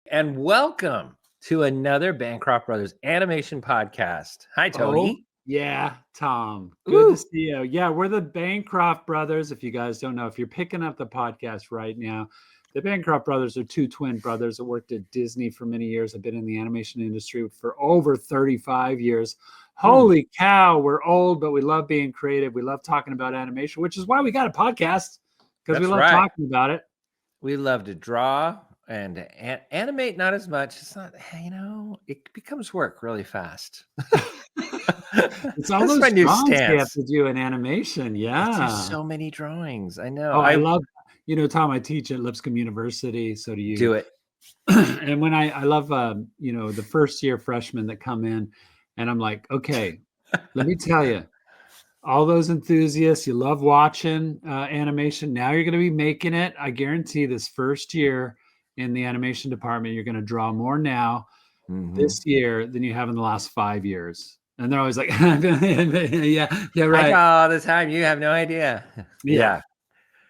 And welcome to another Bancroft Brothers Animation Podcast. Hi, Tony. Yeah, Tom. Good to see you. Yeah, we're the Bancroft Brothers. If you guys don't know, if you're picking up the podcast right now, the Bancroft Brothers are two twin brothers that worked at Disney for many years. Have been in the animation industry for over 35 years. Holy cow, we're old, but we love being creative. We love talking about animation, which is why we got a podcast, because we love talking about it. We love to draw and animate, not as much. It's not, it becomes work really fast. It's all those drawings you have to do in animation. Yeah. There's so many drawings. I know. Oh, I love, Tom, I teach at Lipscomb University. So do you. Do it. And when I love, the first year freshmen that come in, and I'm like, okay, let me tell you, all those enthusiasts, you love watching animation. Now you're going to be making it. I guarantee this first year in the animation department, you're going to draw more now this year than you have in the last 5 years. And they're always like, yeah, right. I draw all the time. You have no idea. Yeah.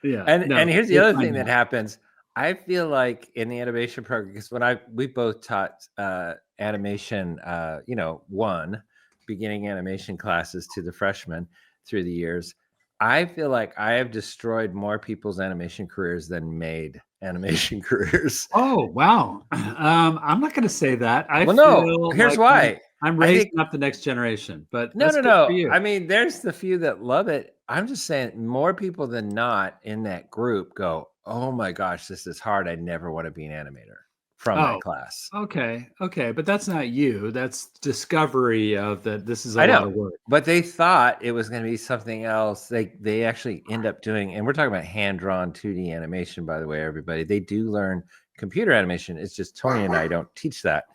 And here's the other thing that happens. I feel like in the animation program, because we both taught animation, beginning animation classes to the freshmen through the years. I feel like I have destroyed more people's animation careers than made animation careers. Oh, wow. I'm not going to say that. Here's why. I'm raising up the next generation, but no. I mean, there's the few that love it. I'm just saying more people than not in that group go, oh my gosh, this is hard. I never want to be an animator from that class. Okay. But that's not you. That's discovery of that. This is a lot of work. But they thought it was going to be something else. They actually end up doing, and we're talking about hand-drawn 2D animation, by the way, everybody. They do learn computer animation. It's just Tony and I don't teach that.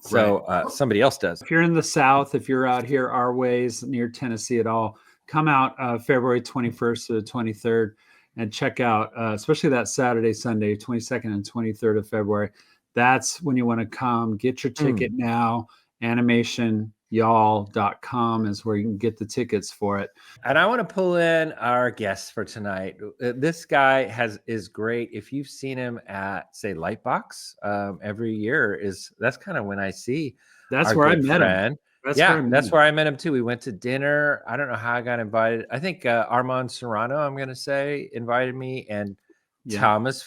So somebody else does. If you're in the South, if you're out here our ways near Tennessee at all, come out February 21st to the 23rd and check out, especially that Saturday, Sunday, 22nd and 23rd of February. That's when you want to come. Get your ticket now. animationyall.com is where you can get the tickets for it. And I want to pull in our guest for tonight. This guy is great. If you've seen him at, say, Lightbox every year, that's kind of when I see. That's where I met him. That's where I met him too. We went to dinner. I don't know how I got invited. I think Armand Serrano, I'm going to say, invited me, and Thomas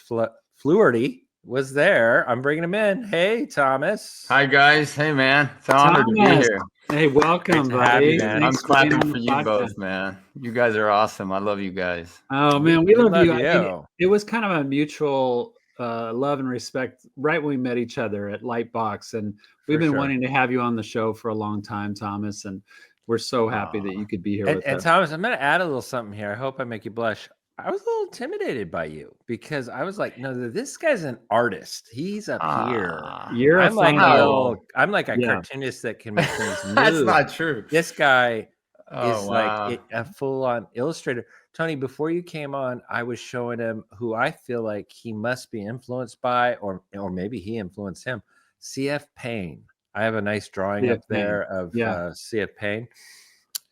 Fluharty was there. I'm bringing him in. Hey, Thomas. Hi, guys. Hey, man. It's an honor to be here. Hey, welcome, buddy. I'm clapping for you both, man. You guys are awesome. I love you guys. Oh, man, we love you. I mean, it was kind of a mutual love and respect right when we met each other at Lightbox. And we've been wanting to have you on the show for a long time, Thomas. And we're so happy that you could be here with us. And Thomas, I'm going to add a little something here. I hope I make you blush. I was a little intimidated by you because I was like, no, this guy's an artist. He's up here. I'm like a cartoonist that can make things move. That's not true. This guy is like a full-on illustrator. Tony, before you came on, I was showing him who I feel like he must be influenced by, or maybe he influenced him. C.F. Payne. I have a nice drawing up there of C.F. Payne.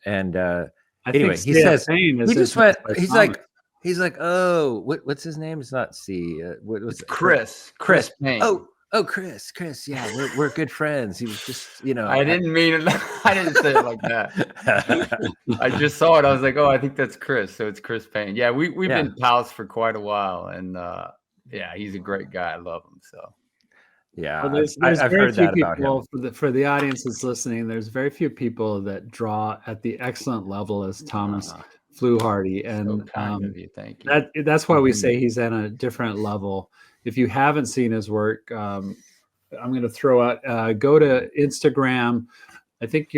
And anyway, he says he just went. He's like, oh, what's his name? It's not C. What was it? Chris Payne. Oh, Chris. Yeah, we're good friends. He was just, I didn't mean it. I didn't say it like that. I just saw it. I was like, oh, I think that's Chris. So it's Chris Payne. Yeah, we've been pals for quite a while, and he's a great guy. I love him. So. Yeah, well, there's I've very heard few that about people, him. For the audience that's listening, there's very few people that draw at the excellent level as Thomas Fluharty, and so kind of you. Thank you. That's why we say he's at a different level. If you haven't seen his work, I'm going to throw out. Go to Instagram. I think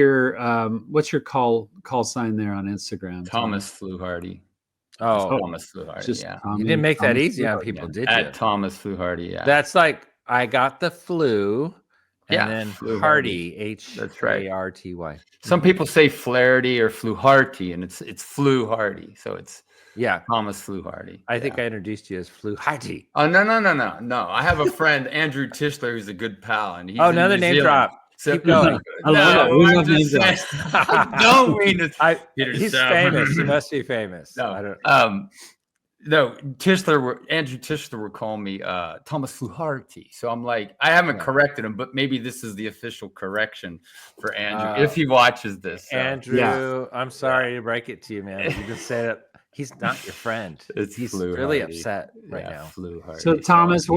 what's your call sign there on Instagram? Thomas Fluharty. Oh, Thomas Fluharty. Yeah, you didn't make that easy on people, did you? At Thomas Fluharty. Yeah, that's like I got the flu. And then Hardy, H-A-R-T-Y. Some people say Flaherty or Fluharty, and it's Fluharty. So it's Thomas Fluharty. I think I introduced you as Fluharty. Oh no! I have a friend, Andrew Tischler, who's a good pal, and he's another name drop. So, keep going. I'm just saying. I don't mean to. He's famous. He must be famous. No, I don't. No, Andrew Tischler would call me Thomas Fluharty. So I'm like, I haven't corrected him, but maybe this is the official correction for Andrew if he watches this. So. Andrew, I'm sorry to break it to you, man. You just said it. He's not your friend. He's really upset right now. Fluharty. So Thomas,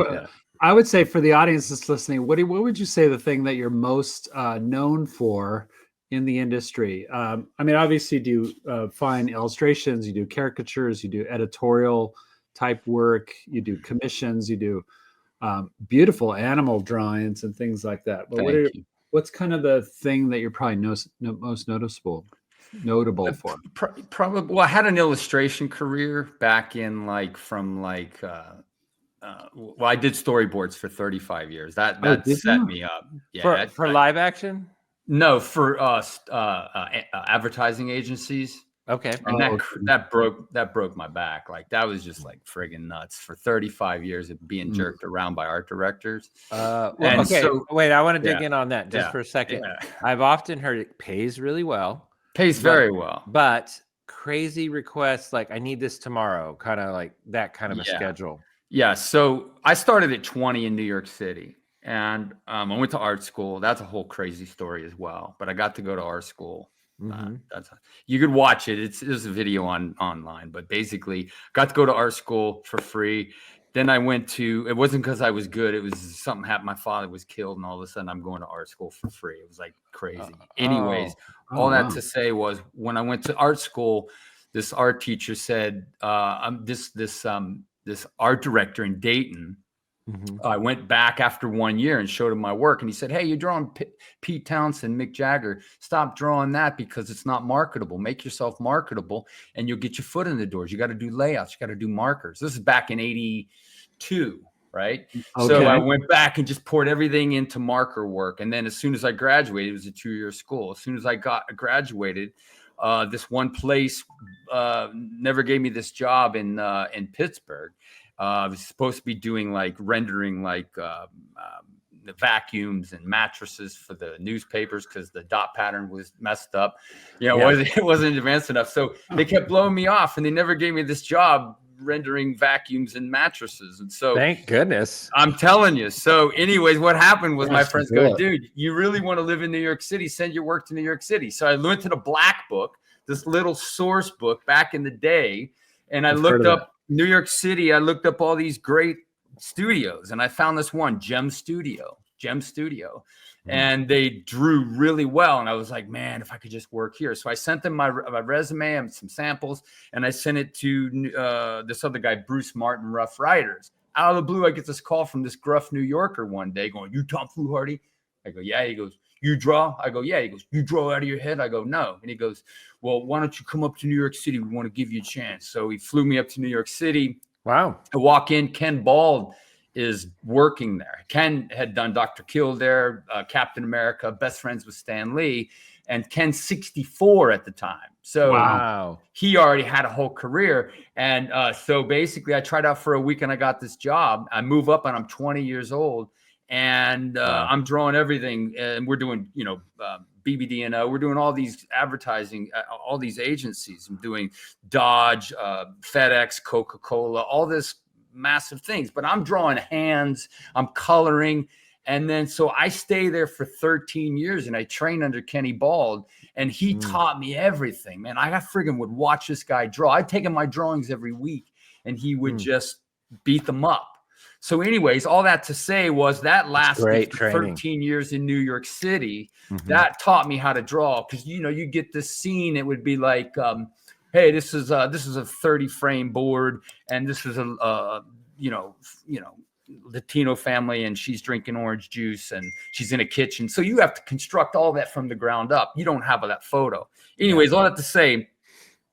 I would say for the audience that's listening, what would you say the thing that you're most known for in the industry? I mean, obviously you do fine illustrations, you do caricatures, you do editorial type work, you do commissions, you do beautiful animal drawings and things like that. But what's kind of the thing that you're probably most notable for? Probably. Well, I had an illustration career back in I did storyboards for 35 years. That set me up. Yeah, for live action. No, for advertising agencies. Okay. And that broke my back. Like that was just like friggin' nuts for 35 years of being jerked around by art directors. Wait, I want to dig in on that just for a second. Yeah. I've often heard it pays really well. Pays very well. But crazy requests like I need this tomorrow, kind of like that kind of a schedule. Yeah. So I started at 20 in New York City. And I went to art school. That's a whole crazy story as well. But I got to go to art school. You could watch it. There's a video online. But basically, got to go to art school for free. Then I went to. It wasn't because I was good. It was something happened. My father was killed, and all of a sudden, I'm going to art school for free. It was like crazy. Anyways, all that to say was when I went to art school, this art teacher said, this art director in Dayton. I went back after 1 year and showed him my work. And he said, hey, you're drawing Pete Townsend, Mick Jagger. Stop drawing that because it's not marketable. Make yourself marketable and you'll get your foot in the doors. You got to do layouts. You got to do markers. This is back in 82, right? Okay. So I went back and just poured everything into marker work. And then as soon as I graduated, it was a 2-year school. As soon as I graduated, this one place never gave me this job in Pittsburgh. I was supposed to be doing rendering the vacuums and mattresses for the newspapers because the dot pattern was messed up. It wasn't advanced enough. So they kept blowing me off and they never gave me this job rendering vacuums and mattresses. And so thank goodness. I'm telling you. So anyways, what happened was my friends go, dude, you really want to live in New York City? Send your work to New York City. So I went to the Black Book, this little source book back in the day. And I looked up New York City. I looked up all these great studios and I found this one, Gem Studio. And they drew really well. And I was like, man, if I could just work here. So I sent them my resume and some samples and I sent it to this other guy, Bruce Martin, Rough Riders. Out of the blue, I get this call from this gruff New Yorker one day going, you Tom Fluharty? I go, yeah. He goes, you draw? I go, yeah. He goes, you draw out of your head? I go, no. And he goes, well, why don't you come up to New York City? We want to give you a chance. So he flew me up to New York City. Wow. I walk in. Ken Bald is working there. Ken had done Dr. Kill there, Captain America, best friends with Stan Lee. And Ken's 64 at the time. So he already had a whole career. And so basically I tried out for a week and I got this job. I move up and I'm 20 years old. And I'm drawing everything, and we're doing, BBD&O. We're doing all these advertising, all these agencies. I'm doing Dodge, FedEx, Coca-Cola, all this massive things. But I'm drawing hands, I'm coloring, and then so I stay there for 13 years, and I train under Kenny Bald, and he taught me everything. Man, I friggin' would watch this guy draw. I'd take him my drawings every week, and he would just beat them up. So anyways, all that to say was that lasted 13 years in New York City. That taught me how to draw because, you get this scene. It would be like, hey, this is a 30 frame board. And this is a Latino family and she's drinking orange juice and she's in a kitchen. So you have to construct all that from the ground up. You don't have that photo. Anyways, all that to say,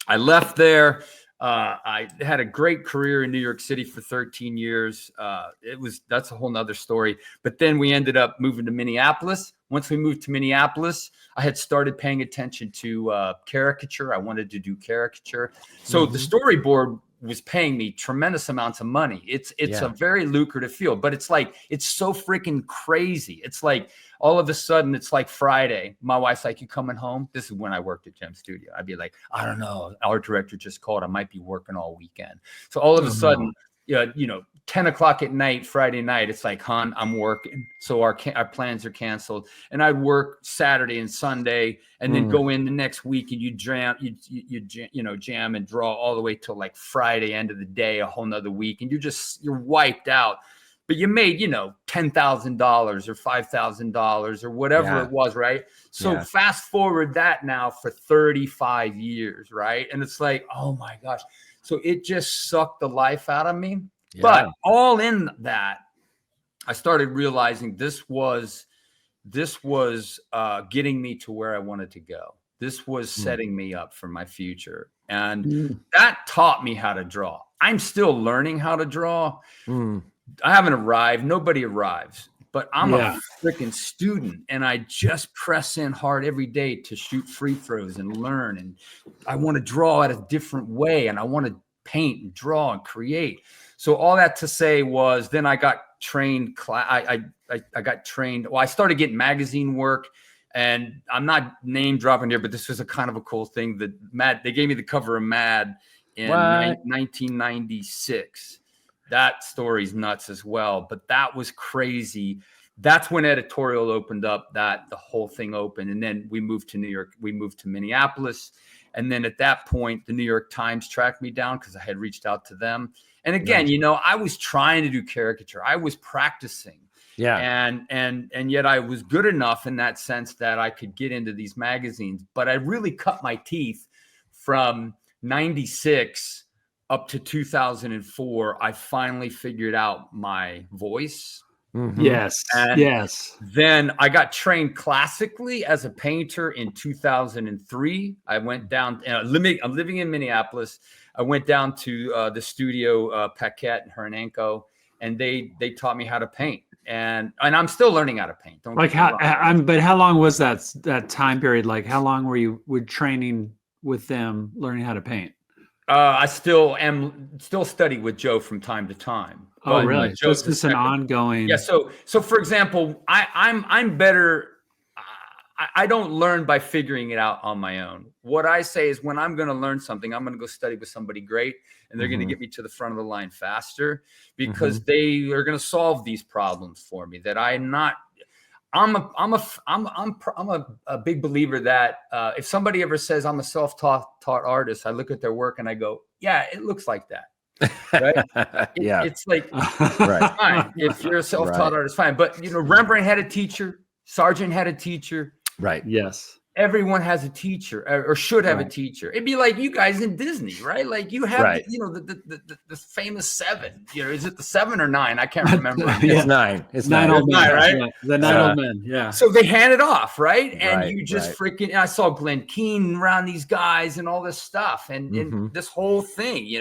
I left there. I had a great career in New York City for 13 years. That's a whole nother story. But then we ended up moving to Minneapolis. Once we moved to Minneapolis, I had started paying attention to caricature. I wanted to do caricature. So the storyboard was paying me tremendous amounts of money. It's a very lucrative field, but it's like, it's so freaking crazy. It's like, all of a sudden it's like Friday. My wife's like, you coming home? This is when I worked at Gem Studio. I'd be like, I don't know. Our director just called. I might be working all weekend. So all of a sudden, 10 o'clock at night, Friday night, it's like, hon, I'm working. So our plans are canceled. And I'd work Saturday and Sunday and then go in the next week and you jam and draw all the way till like Friday, end of the day, a whole nother week. And you're wiped out. But you made, $10,000 or $5,000 or whatever it was, right? So fast forward that now for 35 years, right? And it's like, oh my gosh. So it just sucked the life out of me. Yeah. But all in that, I started realizing this was getting me to where I wanted to go. This was setting me up for my future. And that taught me how to draw. I'm still learning how to draw. I haven't arrived. Nobody arrives. But I'm a freaking student, and I just press in hard every day to shoot free throws and learn. And I want to draw it a different way, and I want to paint and draw and create. So all that to say was, then I got trained. I got trained. Well, I started getting magazine work, and I'm not name dropping here, but this was a kind of a cool thing. That Mad, they gave me the cover of Mad in 1996. That story's nuts as well, but that was crazy. That's when editorial opened up, that the whole thing opened. And then we moved to New York. We moved to Minneapolis. And then at that point, the New York Times tracked me down because I had reached out to them. And again, I was trying to do caricature. I was practicing. Yeah. And yet I was good enough in that sense that I could get into these magazines. But I really cut my teeth from 96 up to 2004. I finally figured out my voice. Yes. And yes. Then I got trained classically as a painter in 2003. I went down, I'm living in Minneapolis. I went down to the studio, Paquette and Hernanco, and they taught me how to paint. And I'm still learning how to paint. But how long was that time period? Like, how long were you training with them, learning how to paint? I still study with Joe from time to time. Oh, really? So it's just an ongoing. Yeah. So for example, I'm better. I don't learn by figuring it out on my own. What I say is, when I'm going to learn something, I'm going to go study with somebody great, and they're going to get me to the front of the line faster, because they are going to solve these problems for me that I'm not. I'm a big believer that if somebody ever says I'm a self-taught artist, I look at their work and I go, yeah, it looks like that. Right? It's like, fine. If you're a self-taught artist, fine. But Rembrandt had a teacher, Sargent had a teacher. Right. Yes. Everyone has a teacher, or should have a teacher. It'd be like you guys in Disney, right? Like you have, the famous 7. Is it the 7 or 9? I can't remember. It's 9. It's 9 old men, right? Yeah. The 9 old men. Yeah. So they hand it off, right? And you just freaking. I saw Glenn Keane around these guys and all this stuff, and this whole thing,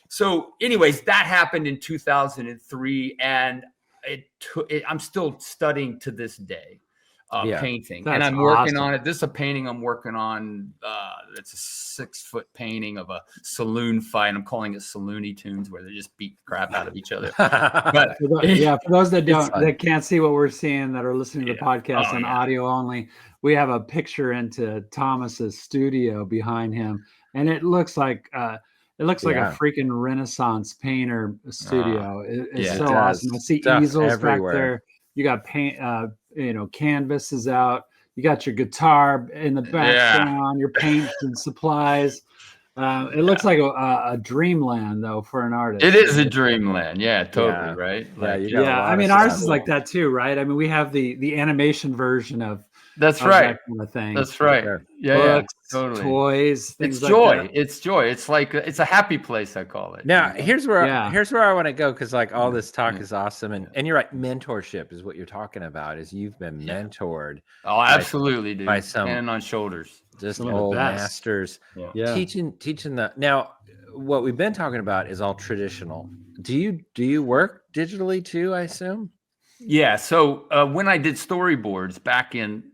So, anyways, that happened in 2003, and I'm still studying to this day. Painting. That's and I'm working on it. This is a painting I'm working on. It's a 6-foot painting of a saloon fight. I'm calling it Saloony Tunes, where they just beat the crap out of each other. But for those that can't see what we're seeing, that are listening to the podcast on audio only, we have a picture into Thomas's studio behind him, and it looks like a freaking Renaissance painter studio. It's so awesome. I see easels everywhere back there. You got paint. Canvas is out. You got your guitar in the background, your paints and supplies. It looks like a dreamland, though, for an artist. It is a dreamland. Yeah, totally. Right. I mean, ours is like that too, right? I mean, we have the animation version of. That's right. That kind of thing. That's right. Books, totally. Toys, things it's joy. That. It's joy. It's like it's a happy place, I call it. Now, here's where I want to go, because like all this talk is awesome, and you're right. Mentorship is what you're talking about. Is you've been mentored. Oh, absolutely, dude. By some standing on shoulders, just old masters. Teaching the. Now, what we've been talking about is all traditional. Do you work digitally too? I assume. Yeah. So when I did storyboards back in.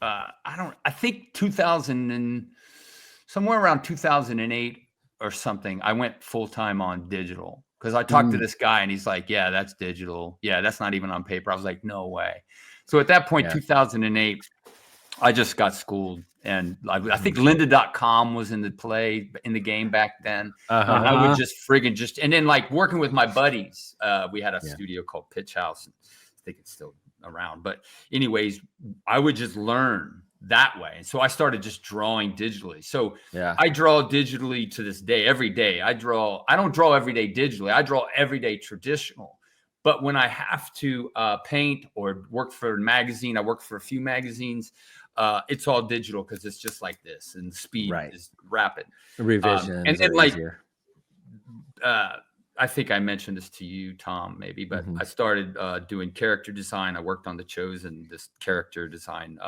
I think 2000 and somewhere around 2008, or something, I went full time on digital because I talked to this guy and he's like, yeah, that's digital. Yeah, that's not even on paper. I was like, no way. So at that point, 2008, I just got schooled. And I think lynda.com was in the game back then. I would just friggin' and then like working with my buddies, we had a studio called Pitch House. I think it's still around, but anyways, I would just learn that way. And so I started just drawing digitally. So I draw digitally to this day, every day. I don't draw every day digitally. I draw every day traditional. But when I have to paint or work for a magazine, I work for a few magazines, it's all digital because it's just like this, and the speed is rapid. Revisions and then like easier. I think I mentioned this to you, Tom, maybe, but I started doing character design. I worked on The Chosen, this character design,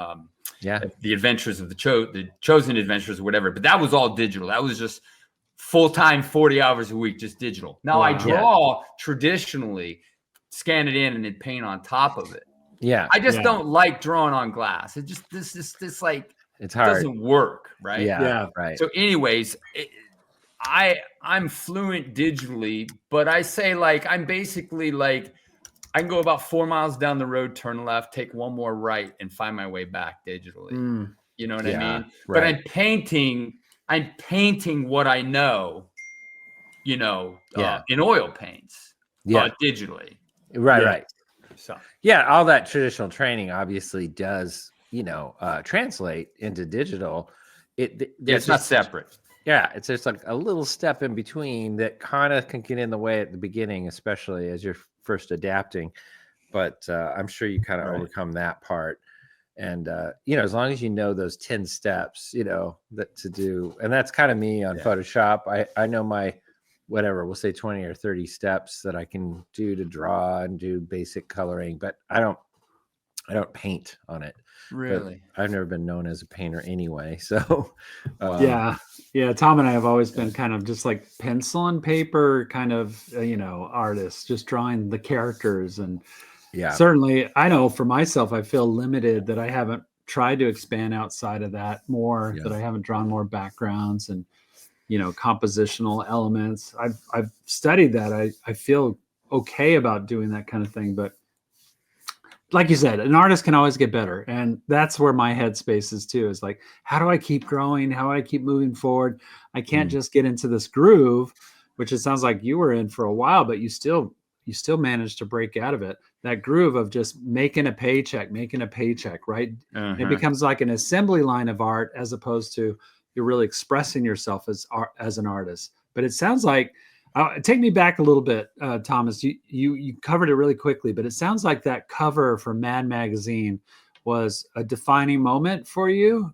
the adventures of the Chosen Adventures or whatever. But that was all digital. That was just full-time, 40 hours a week, just digital. Now I draw traditionally, scan it in, and then paint on top of it. Yeah, I just don't like drawing on glass. It just this like it's hard. Doesn't work, right? Yeah, right. So, anyways, I'm fluent digitally, but I say like I'm basically like I can go about 4 miles down the road, turn left, take one more right, and find my way back digitally. You know what I mean? Right. But I'm painting what I know, in oil paints, digitally. Right. So all that traditional training obviously does, translate into digital. It's not separate. Yeah, it's just like a little step in between that kind of can get in the way at the beginning, especially as you're first adapting. But I'm sure you kind of overcome that part. And, as long as you know those 10 steps, that to do. And that's kind of me on Photoshop. I know my, whatever, we'll say 20 or 30 steps that I can do to draw and do basic coloring. But I don't paint on it. Really? But I've never been known as a painter anyway. So, Tom and I have always been kind of just like pencil and paper kind of, artists, just drawing the characters. And certainly I know for myself, I feel limited that I haven't tried to expand outside of that more, that I haven't drawn more backgrounds and, compositional elements. I've studied that. I feel okay about doing that kind of thing, but like you said, an artist can always get better. And that's where my headspace is too, is like, how do I keep growing? How do I keep moving forward? I can't just get into this groove, which it sounds like you were in for a while, but you still managed to break out of it. That groove of just making a paycheck, right? It becomes like an assembly line of art as opposed to you're really expressing yourself as an artist. But it sounds like, take me back a little bit, Thomas. You covered it really quickly, but it sounds like that cover for Mad Magazine was a defining moment for you.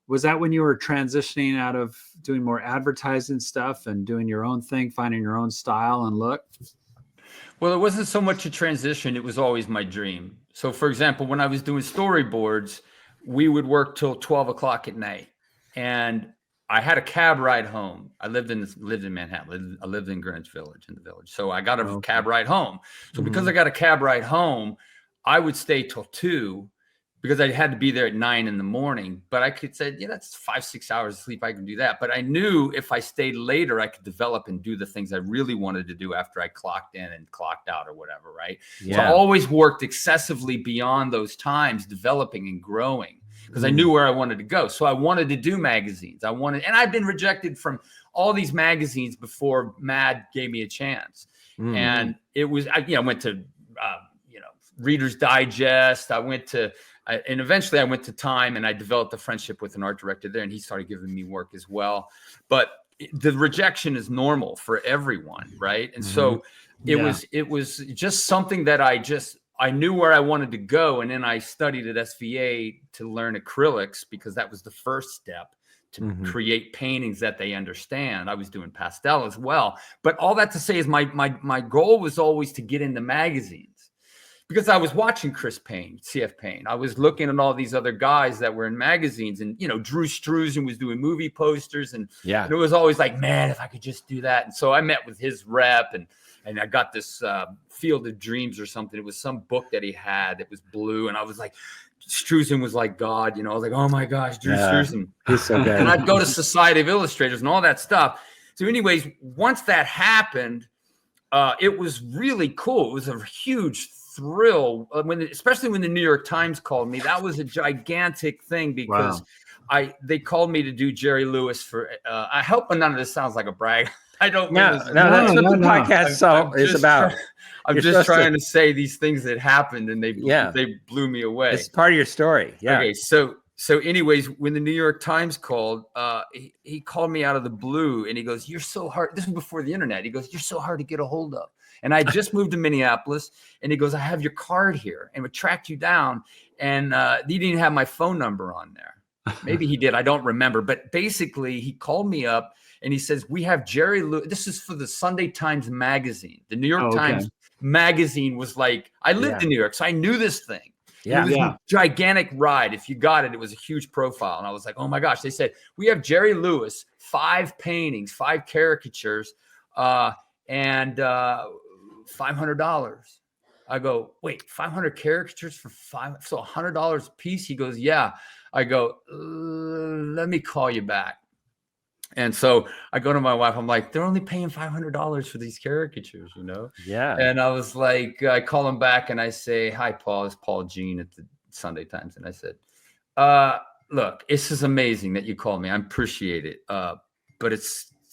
Was that when you were transitioning out of doing more advertising stuff and doing your own thing, finding your own style and look? Well, it wasn't so much a transition. It was always my dream. So, for example, when I was doing storyboards, we would work till 12 o'clock at night. And I had a cab ride home. I lived in Manhattan. I lived in Greenwich Village, in the Village. So I got a cab ride home. So because I got a cab ride home, I would stay till 2 because I had to be there at 9 in the morning. But I could say, that's 5-6 hours of sleep. I can do that. But I knew if I stayed later, I could develop and do the things I really wanted to do after I clocked in and clocked out or whatever, right? Yeah. So I always worked excessively beyond those times, developing and growing, because I knew where I wanted to go. So I wanted to do magazines. And I'd been rejected from all these magazines before Mad gave me a chance. And it was, I went to, Reader's Digest. And eventually I went to Time, and I developed a friendship with an art director there, and he started giving me work as well. But the rejection is normal for everyone, right? And so it was just something that I knew where I wanted to go. And then I studied at SVA to learn acrylics because that was the first step to create paintings that they understand. I was doing pastel as well. But all that to say is my goal was always to get into magazines because I was watching Chris Payne, CF Payne. I was looking at all these other guys that were in magazines, and, Drew Struzan was doing movie posters. And it was always like, man, if I could just do that. And so I met with his rep, and I got this Field of Dreams or something. It was some book that he had that was blue. And I was like, Struzan was like God, I was like, oh my gosh, Drew Struzan. He's so good. And I'd go to Society of Illustrators and all that stuff. anyways, once that happened, it was really cool. It was a huge thrill especially when the New York Times called me. That was a gigantic thing because they called me to do Jerry Lewis for. I hope none of this sounds like a brag. I don't. No, that's what the podcast is about. I'm just trying to say these things that happened, and they blew me away. It's part of your story. Yeah. Okay. So anyways, when the New York Times called, he called me out of the blue, and he goes, "You're so hard." This was before the internet. He goes, "You're so hard to get a hold of." And I just moved to Minneapolis, and he goes, "I have your card here, and would track you down." And he didn't have my phone number on there. Maybe he did. I don't remember. But basically, he called me up, and he says, "We have Jerry Lewis." This is for the Sunday Times Magazine. The New York Times Magazine was like, I lived in New York, so I knew this thing. Yeah. It was a gigantic ride. If you got it, it was a huge profile. And I was like, oh my gosh. They said, "We have Jerry Lewis, 5 paintings, 5 caricatures, and $500. I go, wait, 500 caricatures for so $100 a piece? He goes, yeah. I go, let me call you back. And so I go to my wife. I'm like, they're only paying $500 for these caricatures, you know? Yeah. And I was like, I call him back and I say, "Hi, Paul. It's Paul Jean at the Sunday Times." And I said, look, this is amazing that you called me. I appreciate it. But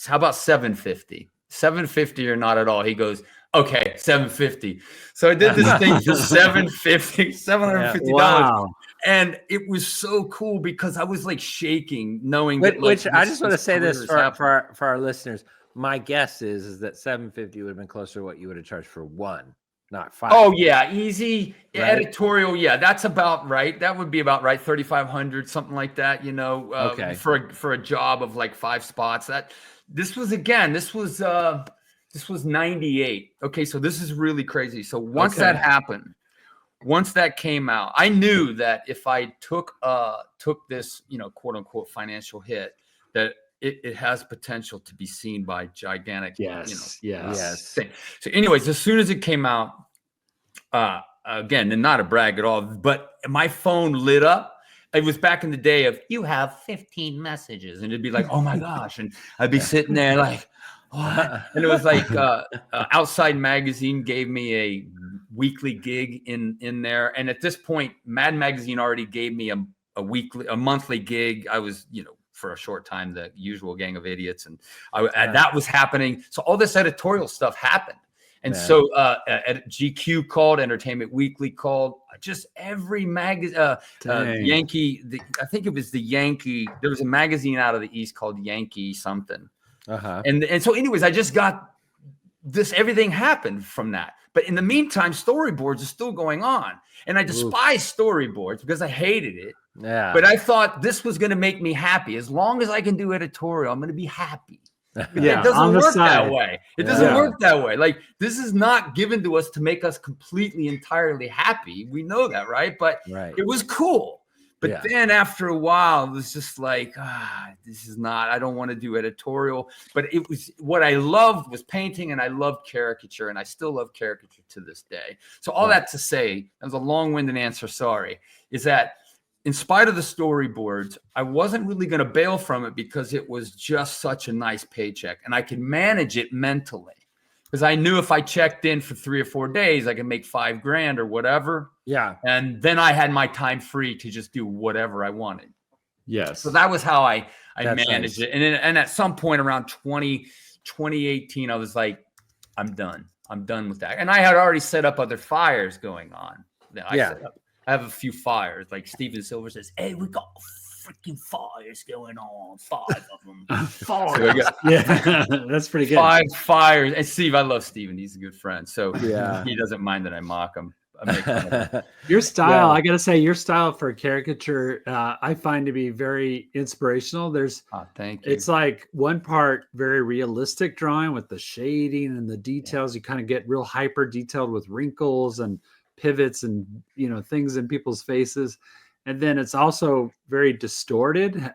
how about $750? $750 or not at all? He goes, "Okay, $750. So I did this thing for $750. Wow. And it was so cool because I was like shaking, knowing that. Which I just want to say this for our listeners. My guess is that $750 would have been closer to what you would have charged for 1, not 5. Oh yeah, easy right? Editorial. Yeah, that's about right. That would be about right. 3,500, something like that. You know, for a job of like 5 spots. This was 98. Okay, so this is really crazy. So once that happened. Once that came out, I knew that if I took this, quote unquote financial hit, that it has potential to be seen by gigantic, yes. thing. So anyways, as soon as it came out, again, and not a brag at all, but my phone lit up. It was back in the day of, "You have 15 messages," and it'd be like, "Oh my gosh," and I'd be sitting there like, what? And it was like Outside Magazine gave me a weekly gig in there, and at this point, Mad Magazine already gave me a monthly gig. I was, for a short time, the Usual Gang of Idiots, and that was happening. So all this editorial stuff happened, and so GQ called, Entertainment Weekly called, just every magazine. Yankee, I think it was the Yankee. There was a magazine out of the East called Yankee something. And so anyways, I just got this, everything happened from that. But in the meantime, storyboards are still going on. And I despise storyboards because I hated it. Yeah. But I thought this was going to make me happy. As long as I can do editorial, I'm going to be happy. It doesn't work that way. It doesn't work that way. Like, this is not given to us to make us completely, entirely happy. We know that, right? But it was cool. But then after a while, it was just like, this is not, I don't want to do editorial. But it was, what I loved was painting, and I loved caricature, and I still love caricature to this day. So all that to say, that was a long-winded answer, sorry, is that in spite of the storyboards, I wasn't really going to bail from it because it was just such a nice paycheck, and I could manage it mentally. Because I knew if I checked in for 3 or 4 days, I could make $5,000 or whatever. Yeah. And then I had my time free to just do whatever I wanted. Yes. So that was how I managed it. And at some point around 2018, I was like, I'm done. I'm done with that. And I had already set up other fires going on. I have a few fires. Like Steven Silver says, "Hey, we got freaking fires going on, 5 of them." Fires. That's pretty good. 5 fires. And Steve, I love Steven. He's a good friend. So he doesn't mind that I mock him. I make fun of him. Your style, I gotta say, your style for caricature, I find to be very inspirational. Thank you. It's like one part very realistic drawing with the shading and the details. You kind of get real hyper detailed with wrinkles and pivots and things in people's faces. And then it's also very distorted.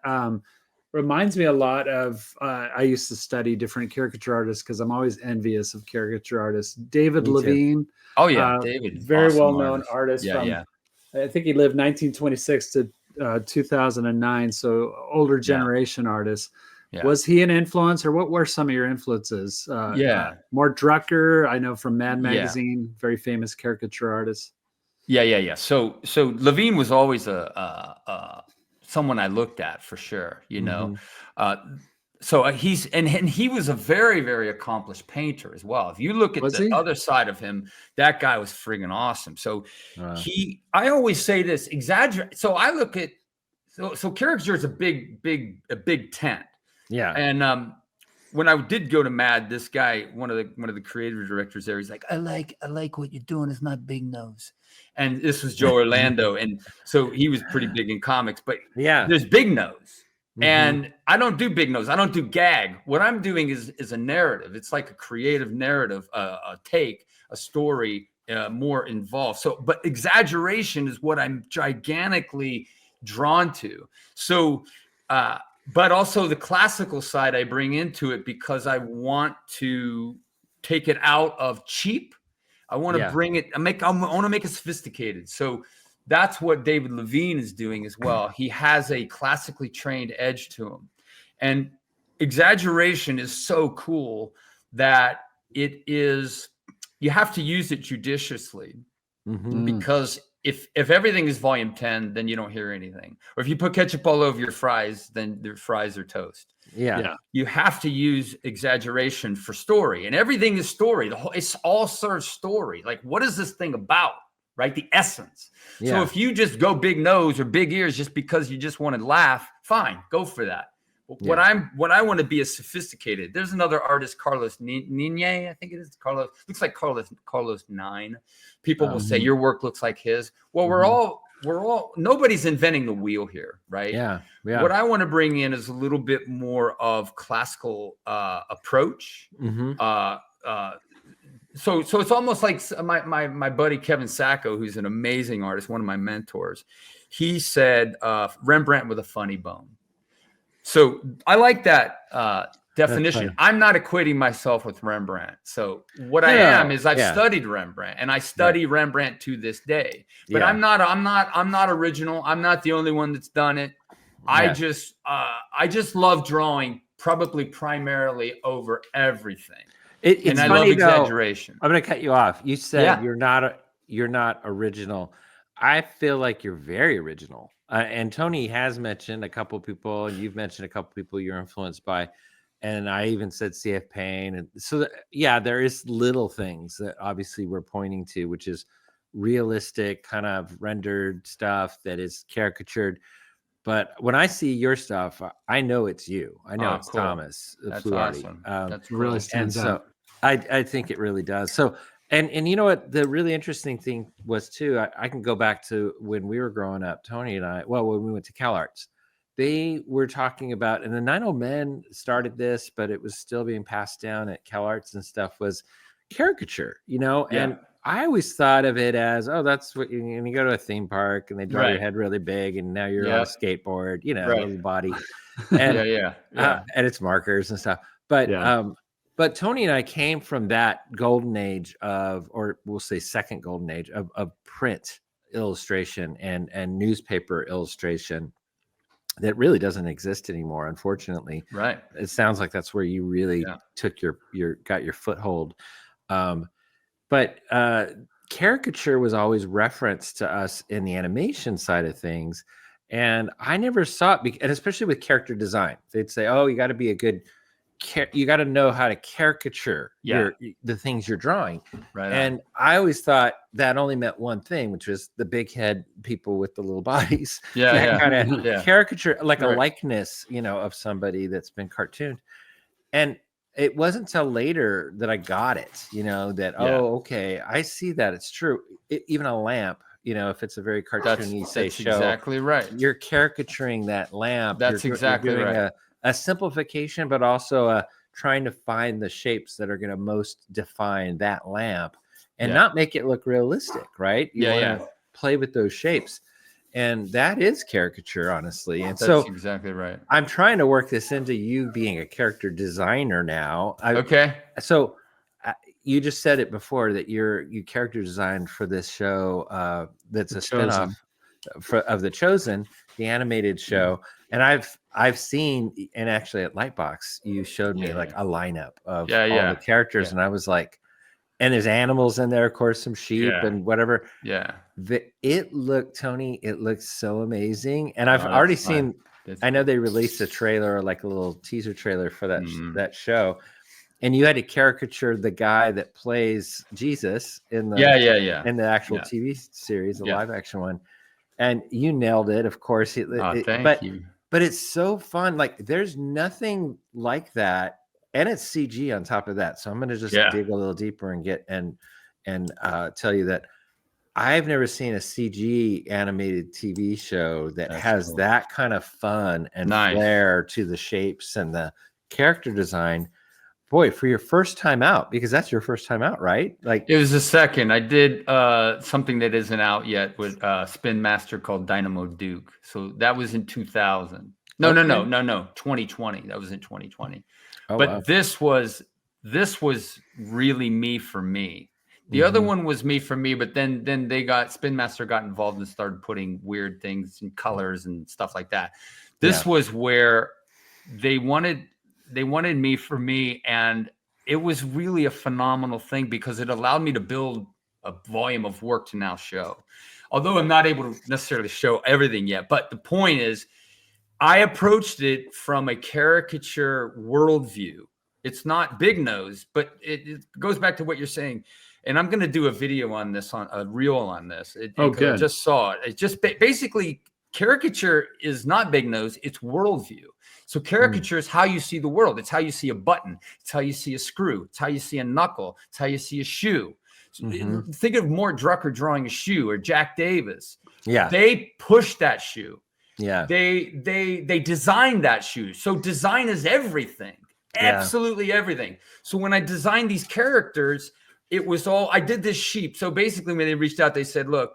Reminds me a lot of, I used to study different caricature artists because I'm always envious of caricature artists. David Levine. Oh, yeah. David. Very awesome well-known artist. I think he lived 1926 to 2009. So older generation artist. Yeah. Was he an influence, or what were some of your influences? More Drucker, I know from Mad Magazine, very famous caricature artist. Yeah. So Levine was always someone I looked at for sure, you know. So he was a very, very accomplished painter as well. If you look at other side of him, that guy was friggin' awesome. So I always say this, exaggerate. So I look at, so caricature is a big tent. Yeah. And when I did go to Mad, this guy, one of the creative directors there, he's like, I like what you're doing. It's not big nose. And this was Joe Orlando. And so he was pretty big in comics, but there's Big Nose. And I don't do Big Nose. I don't do gag. What I'm doing is a narrative. It's like a creative narrative, a take, a story, more involved. So, but exaggeration is what I'm gigantically drawn to. So, but also the classical side I bring into it because I want to take it out of cheap. I want to bring it, I want to make it sophisticated. So that's what David Levine is doing as well. He has a classically trained edge to him. And exaggeration is so cool that you have to use it judiciously because if everything is volume 10, then you don't hear anything. Or if you put ketchup all over your fries, then the fries are toast. Yeah. You have to use exaggeration for story, and everything is story. It's all serves story. Like, what is this thing about? Right? The essence. Yeah. So if you just go big nose or big ears just because you just want to laugh, fine, go for that. What I want to be is sophisticated. There's another artist, Carlos Nine, I think it is. Carlos looks like Carlos 9. People will say your work looks like his. Well, we're all nobody's inventing the wheel here, right? Yeah. What I want to bring in is a little bit more of classical approach. So it's almost like my buddy Kevin Sacco, who's an amazing artist, one of my mentors. He said Rembrandt with a funny bone. So I like that definition. I'm not equating myself with Rembrandt. So what I am is I've studied Rembrandt, and I study Rembrandt to this day. But I'm not original. I'm not the only one that's done it. I just love drawing, probably primarily over everything. It's I funny, love exaggeration. I'm going to cut you off. You said you're not original. I feel like you're very original. And Tony has mentioned a couple people, and you've mentioned a couple people you're influenced by. And I even said CF Payne. And so, there is little things that obviously we're pointing to, which is realistic, kind of rendered stuff that is caricatured. But when I see your stuff, I know it's you. I know it's cool. Thomas Fluharty. Awesome. That's cool. Really stands out. I think it really does. So, and you know what? The really interesting thing was too, I can go back to when we were growing up, Tony and I, when we went to CalArts, they were talking about, and the 9 Old Men started this, but it was still being passed down at CalArts and stuff, was caricature, and I always thought of it as, that's what you go to a theme park and they draw your head really big and now you're on a skateboard, little body. And, and it's markers and stuff. But Tony and I came from that golden age of, or we'll say second golden age of print illustration and newspaper illustration that really doesn't exist anymore, unfortunately. Right. It sounds like that's where you really took got your foothold. But caricature was always referenced to us in the animation side of things. And I never saw it, and especially with character design. They'd say, you got to be you got to know how to caricature the things you're drawing. Right. And I always thought that only meant one thing, which was the big head people with the little bodies. Kind of caricature, like a likeness, of somebody that's been cartooned. And it wasn't until later that I got it, okay, I see that. It's true. Even a lamp, if it's a very cartoony, that's exactly right. You're caricaturing that lamp. That's exactly right. A simplification, but also trying to find the shapes that are going to most define that lamp and not make it look realistic, right? You want to play with those shapes. And that is caricature, honestly. And that's exactly right. I'm trying to work this into you being a character designer now. So you just said it before that you character designed for this show that's a spinoff of The Chosen, the animated show. And I've seen, and actually at Lightbox, you showed me like a lineup of all the characters, and I was like, and there's animals in there, of course, some sheep and whatever. Yeah. It looked so amazing. And I've already seen, I know they released a trailer, or like a little teaser trailer for that show. And you had to caricature the guy that plays Jesus in the in the actual TV series, the live action one. And you nailed it, of course. Thank you. But it's so fun. Like there's nothing like that. And it's CG on top of that. So I'm going to just dig a little deeper and tell you that I've never seen a CG animated TV show that has that kind of fun and flair to the shapes and the character design. Boy, for your first time out, because that's your first time out, right? Like it was the second. I did something that isn't out yet with Spin Master called Dynamo Duke. So that was in 2000. No, 2020. That was in 2020. Oh, but this was really me for me. The other one was me for me, but then Spin Master got involved and started putting weird things and colors and stuff like that. This was where they wanted me for me, and it was really a phenomenal thing because it allowed me to build a volume of work to now show. Although I'm not able to necessarily show everything yet, but the point is, I approached it from a caricature worldview. It's not big nose, but it goes back to what you're saying. And I'm going to do a video on this, on a reel on this. Good. I just saw it. It's just basically caricature is not big nose. It's worldview. So caricature is how you see the world. It's how you see a button. It's how you see a screw. It's how you see a knuckle. It's how you see a shoe. So think of Mort Drucker drawing a shoe, or Jack Davis. Yeah. They pushed that shoe. Yeah. They designed that shoe. So design is everything. Absolutely everything. So when I designed these characters, it was all, I did this sheep. So basically when they reached out, they said, look,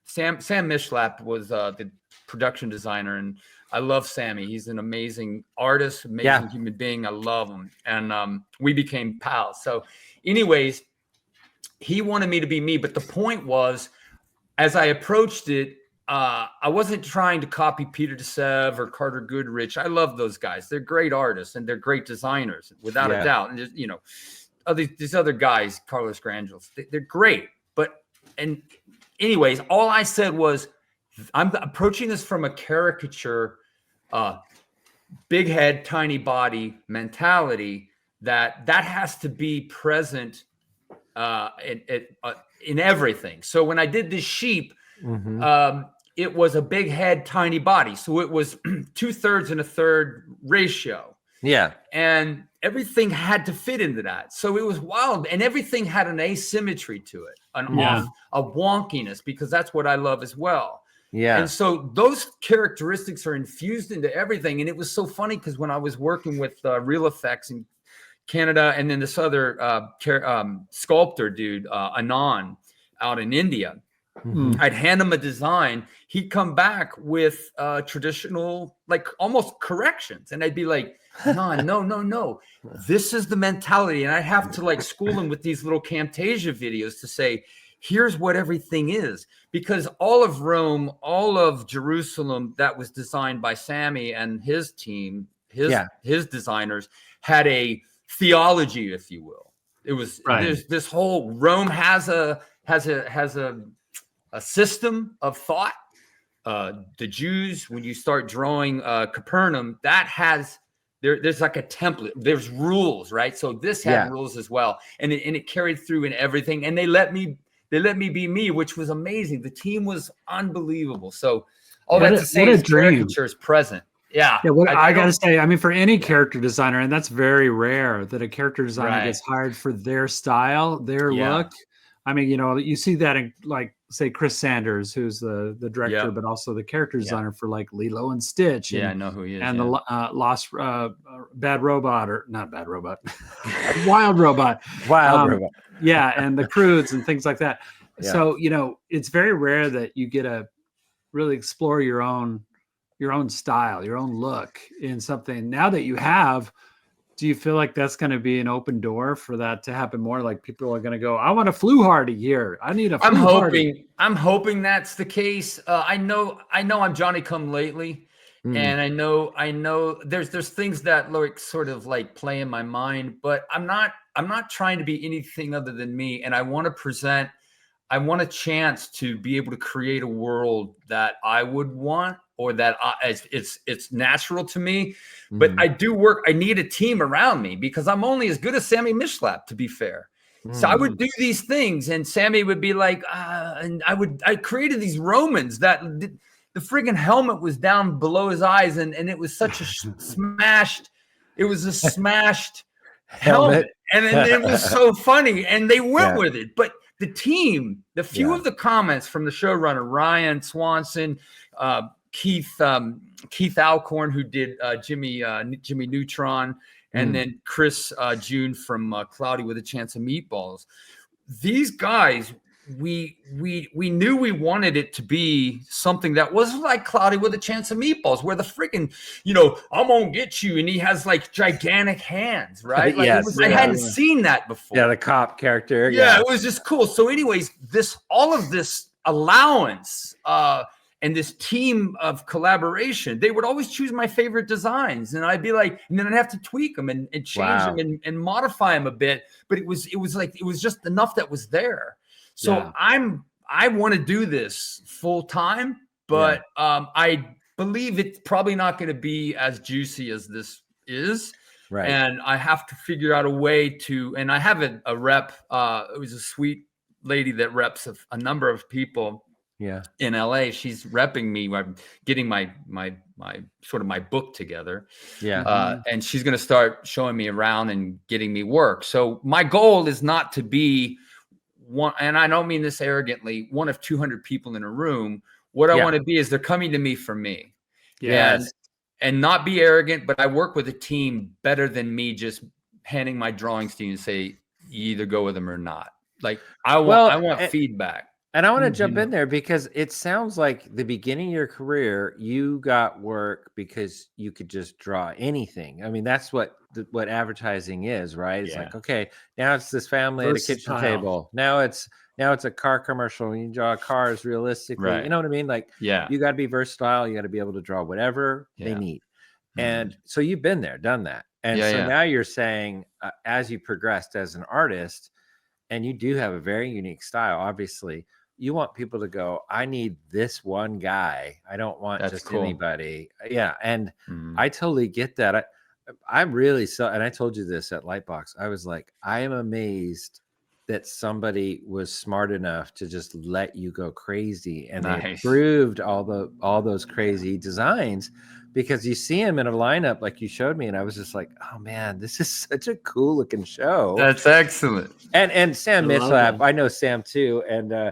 Sam Mishlap was the production designer, and I love Sammy. He's an amazing artist, amazing human being. I love him. And we became pals. So anyways, he wanted me to be me. But the point was, as I approached it, I wasn't trying to copy Peter DeSev or Carter Goodrich. I love those guys. They're great artists and they're great designers, without a doubt. And you know, these other guys, Carlos Grangeles, they're great. But anyways, all I said was, I'm approaching this from a caricature, big head, tiny body mentality that has to be present in everything. So when I did this sheep, it was a big head, tiny body. So it was 2/3 and a third ratio. Yeah. And everything had to fit into that. So it was wild. And everything had an asymmetry to it, a wonkiness, because that's what I love as well. Yeah. And so those characteristics are infused into everything. And it was so funny because when I was working with Real Effects in Canada, and then this other sculptor dude, Anand, out in India, I'd hand him a design. He'd come back with traditional, like almost corrections. And I'd be like, no. This is the mentality. And I'd have to like school him with these little Camtasia videos to say, here's what everything is. Because all of Rome, all of Jerusalem that was designed by Sammy and his team, his designers, had a theology, if you will. It was there's this whole Rome has a system of thought. The Jews, when you start drawing Capernaum, that has there's like a template. There's rules, right? So this had rules as well, and it carried through in everything. And they let me be me, which was amazing. The team was unbelievable. So all that to say is caricature is present. Yeah. I got to say, I mean, for any character designer, and that's very rare that a character designer gets hired for their style, their look. I mean, you know, you see that in, like, say, Chris Sanders, who's the director, but also the character designer for like Lilo and Stitch. I know who he is. And the Lost Bad Robot, or not Bad Robot, Wild Robot. Robot. Yeah, and the Croods and things like that. Yeah. So, you know, it's very rare that you get to really explore your own style, your own look in something. Now that you have, do you feel like that's going to be an open door for that to happen more? Like people are going to go, I want a Fluharty here. I need a Fluharty. I'm hoping that's the case. I know I'm Johnny come lately, And I know there's things that like sort of like play in my mind, but I'm not trying to be anything other than me. And I want a chance to be able to create a world that I would want, or that it's natural to me. But I need a team around me, because I'm only as good as Sammy Mishlap, to be fair. So I would do these things, and Sammy would be like, and I created these Romans that the friggin' helmet was down below his eyes, and it was such a smashed helmet. And it was so funny, and they went with it. But the team, the few of the comments from the showrunner, Ryan Swanson, Keith Alcorn, who did Jimmy Neutron, and then Chris June from Cloudy with a Chance of Meatballs. These guys, we knew we wanted it to be something that was like Cloudy with a Chance of Meatballs, where the freaking, I'm gonna get you, and he has like gigantic hands, right? Like I hadn't seen that before. Yeah, the cop character. Yeah, it was just cool. So, anyways, all of this allowance and this team of collaboration, they would always choose my favorite designs, and I'd be like, and then I'd have to tweak them and change them and modify them a bit. But it was just enough that was there. So I want to do this full time, but I believe it's probably not going to be as juicy as this is. Right. And I have to figure out a way to, and I have a rep. It was a sweet lady that reps a number of people in LA. She's repping me. I'm getting my sort of my book together. And she's going to start showing me around and getting me work. So my goal is not to be one, and I don't mean this arrogantly, one of 200 people in a room. What I want to be is they're coming to me for me. And not be arrogant, but I work with a team better than me just handing my drawings to you and say, you either go with them or not. Like I want feedback. And I want to jump in there, because it sounds like the beginning of your career, you got work because you could just draw anything. I mean, that's what advertising is, right? It's like, okay, now it's this family at a kitchen table. Now it's a car commercial. You draw cars realistically. Right. You know what I mean? Like, you got to be versatile. You got to be able to draw whatever they need. And so you've been there, done that. And so now you're saying, as you progressed as an artist, and you do have a very unique style, obviously, you want people to go, I need this one guy. I don't want just anybody. Yeah. And I totally get that. I really saw, and I told you this at Lightbox, I was like, I am amazed that somebody was smart enough to just let you go crazy. And they approved all those crazy designs, because you see them in a lineup like you showed me, and I was just like, oh man, this is such a cool looking show. That's excellent. And Sam Mishlap, I know Sam too, and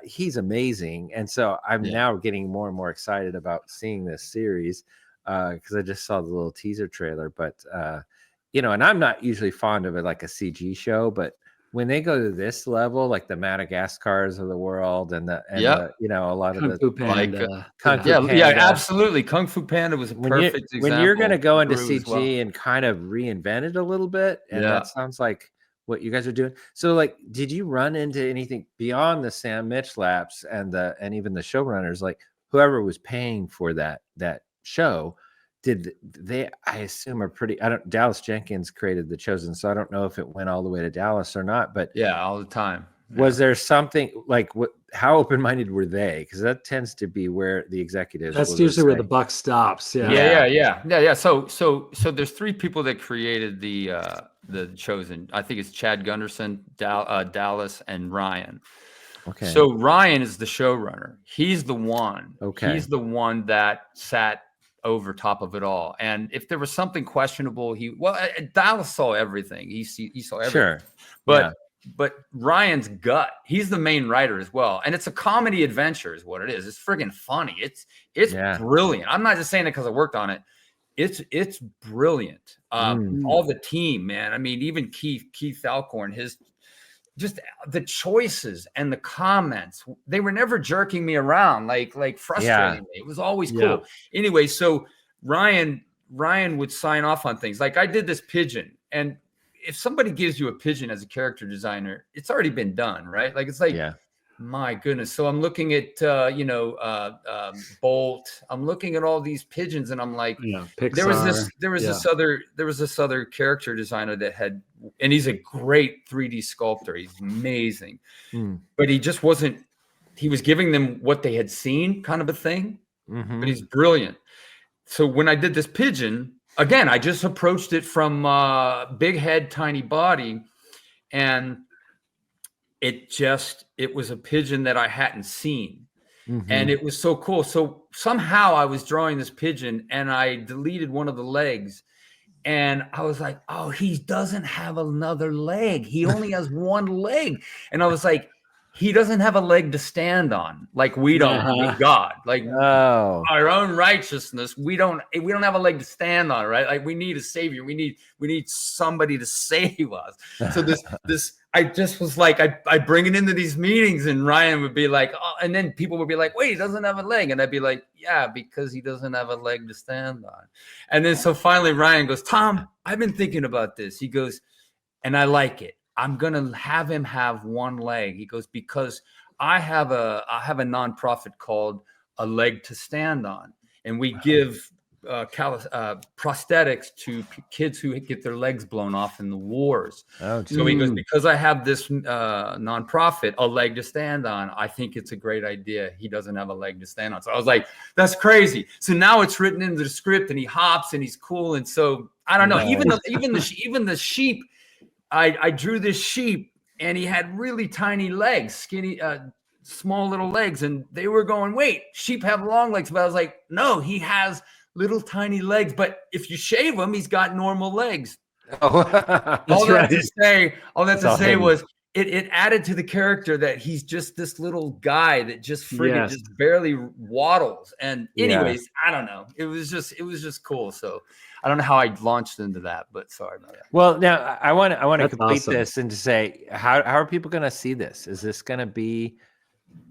he's amazing. And so I'm now getting more and more excited about seeing this series, because I just saw the little teaser trailer. But and I'm not usually fond of it like a CG show, but when they go to this level, like the Madagascars of the world, and a lot of Kung Fu Panda. Kung Fu Panda. Absolutely. Kung Fu Panda was a perfect example. When you're going to go into CG and kind of reinvent it a little bit, and that sounds like what you guys are doing. So, like, did you run into anything beyond the Sam Mishlaps and even the showrunners, like whoever was paying for that show? Did they, I assume, are pretty, Dallas Jenkins created The Chosen, so I don't know if it went all the way to Dallas or not, but all the time. Was there something like how open-minded were they? Because that tends to be where the executives. That's usually where the buck stops. So there's three people that created the Chosen. I think it's Chad Gunderson, Dallas, and Ryan. Okay. So Ryan is the showrunner. He's the one. Okay. He's the one that sat over top of it all. And if there was something questionable, Dallas saw everything. He saw everything. Sure. But Ryan's gut, he's the main writer as well. And it's a comedy adventure is what it is. It's friggin' funny. It's brilliant. I'm not just saying it because I worked on it. It's brilliant. All the team, man. I mean, even Keith Alcorn, just the choices and the comments, they were never jerking me around, like frustrating me. It was always cool. Anyway, so Ryan would sign off on things. Like I did this pigeon, and if somebody gives you a pigeon as a character designer, it's already been done, right? Like it's like My goodness. So I'm looking at, Bolt. I'm looking at all these pigeons, and I'm like, Pixar. There was this other character designer that had, and he's a great 3D sculptor. He's amazing, but he just wasn't. He was giving them what they had seen, kind of a thing. Mm-hmm. But he's brilliant. So when I did this pigeon, again, I just approached it from big head, tiny body, and it was a pigeon that I hadn't seen. Mm-hmm. And it was so cool. So somehow I was drawing this pigeon and I deleted one of the legs, and I was like, oh, he doesn't have another leg. He only has one leg. And I was like, he doesn't have a leg to stand on, like we don't with God, like our own righteousness. We don't have a leg to stand on, right? Like we need a savior. We need somebody to save us. So this I just was like, I bring it into these meetings, and Ryan would be like, oh, and then people would be like, wait, he doesn't have a leg. And I'd be like, yeah, because he doesn't have a leg to stand on. And then so finally Ryan goes, Tom, I've been thinking about this. He goes, and I like it. I'm going to have him have one leg. He goes, because I have a nonprofit called A Leg to Stand On. And we give prosthetics to kids who get their legs blown off in the wars. So he goes, because I have this nonprofit, A Leg to Stand On, I think it's a great idea. He doesn't have a leg to stand on. So I was like, that's crazy. So now it's written into the script, and he hops and he's cool. And so I don't know, even the sheep, I drew this sheep, and he had really tiny legs, skinny, small little legs. And they were going, wait, sheep have long legs. But I was like, no, he has little tiny legs. But if you shave him, he's got normal legs. Oh, all that to say was it added to the character that he's just this little guy that just just barely waddles. And anyways, I don't know. It was just cool. So I don't know how I launched into that, but sorry about that. Well, now I want to complete this and to say, how are people going to see this? Is this going to be,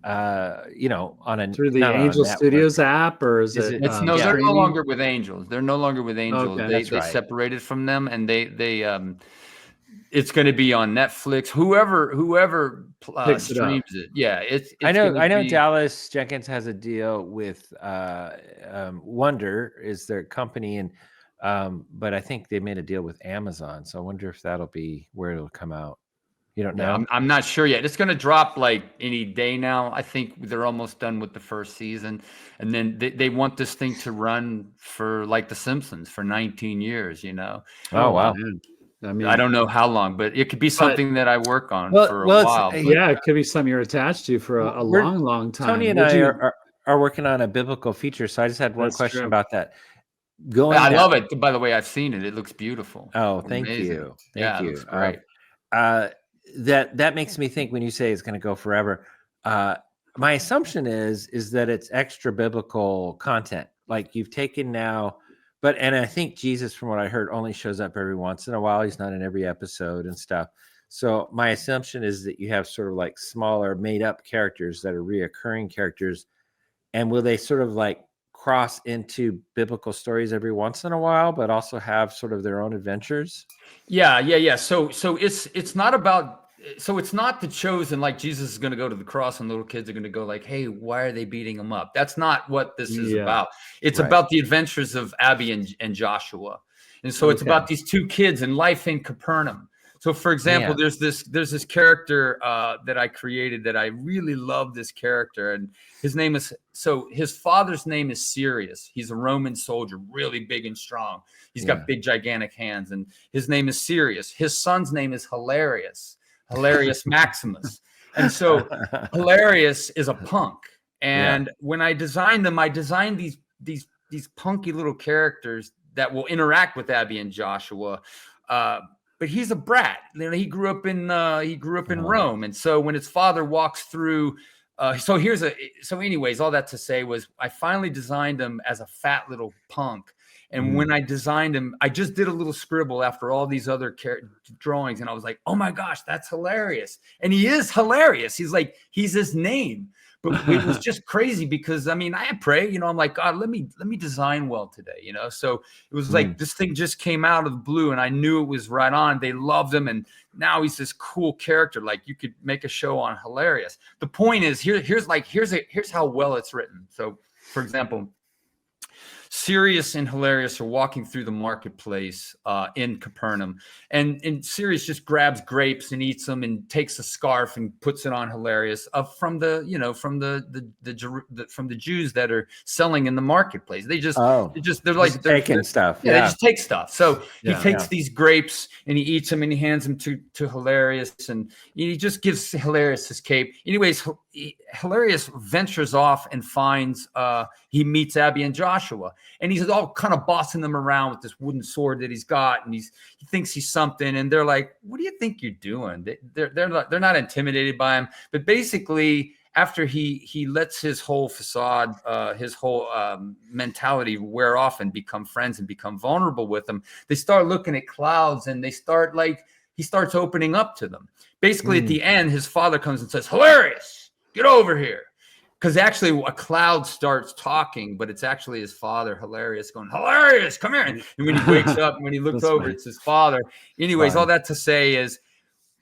on through the Angel Studios app, or is it? They're no longer with Angels. They're no longer with Angels. Okay, they separated from them, and they it's going to be on Netflix. Whoever streams it. Yeah, it's I know Dallas Jenkins has a deal with Wonder is their company, and but I think they made a deal with Amazon. So I wonder if that'll be where it'll come out. You don't know? I'm not sure yet. It's going to drop like any day now. I think they're almost done with the first season. And then they want this thing to run for like The Simpsons for 19 years, Oh, wow. Man. I mean, I don't know how long, but it could be something that I work on for a while. Yeah, it could be something you're attached to for a long time. Tony and I are working on a biblical feature. So I just had one question about that. I love it. By the way, I've seen it. It looks beautiful. Oh, thank you. Thank you. It looks great. That makes me think when you say it's going to go forever. My assumption is that it's extra biblical content. Like you've taken now, and I think Jesus, from what I heard, only shows up every once in a while. He's not in every episode and stuff. So my assumption is that you have sort of like smaller made up characters that are reoccurring characters. And will they sort of like cross into biblical stories every once in a while, but also have sort of their own adventures? Yeah. So it's not about. So it's not The Chosen, like Jesus is going to go to the cross and little kids are going to go like, hey, why are they beating him up? That's not what this is about. It's about the adventures of Abby and Joshua. And so it's about these two kids and life in Capernaum. So for example, there's this character that I created that I really love this character. And his father's name is Sirius. He's a Roman soldier, really big and strong. He's got big, gigantic hands. And his name is Sirius. His son's name is Hilarious Maximus. And so Hilarious is a punk. And when I designed them, I designed these punky little characters that will interact with Abby and Joshua. But he's a brat. He grew up in Rome. And so when his father walks through, anyways, all that to say was I finally designed him as a fat little punk. And when I designed him, I just did a little scribble after all these other drawings. And I was like, oh my gosh, that's hilarious. And he is hilarious. He's his name. But it was just crazy because, I mean, I pray, you know, I'm like, God, let me design well today, you know? So it was like, this thing just came out of the blue and I knew it was right on. They loved him. And now he's this cool character. Like you could make a show on Hilarious. The point is here's how well it's written. So for example, Sirius and Hilarious are walking through the marketplace in Capernaum, and Sirius just grabs grapes and eats them and takes a scarf and puts it on Hilarious from the Jews that are selling in the marketplace. They're taking stuff. Yeah, they just take stuff. So he takes these grapes and he eats them and he hands them to Hilarious, and he just gives Hilarious his cape. Anyways, Hilarious ventures off and finds he meets Abby and Joshua, and he's all kind of bossing them around with this wooden sword that he's got, and he thinks he's something, and they're like, "What do you think you're doing?" They're not intimidated by him, but basically after he lets his whole facade, his whole mentality wear off and become friends and become vulnerable with them, they start looking at clouds and he starts opening up to them. Basically, at the end, his father comes and says, "Hilarious, get over here." Because actually a cloud starts talking, but it's actually his father, Hilarious, going, "Hilarious, come here." And when he wakes up, when he looks over, it's his father. Anyways, all that to say is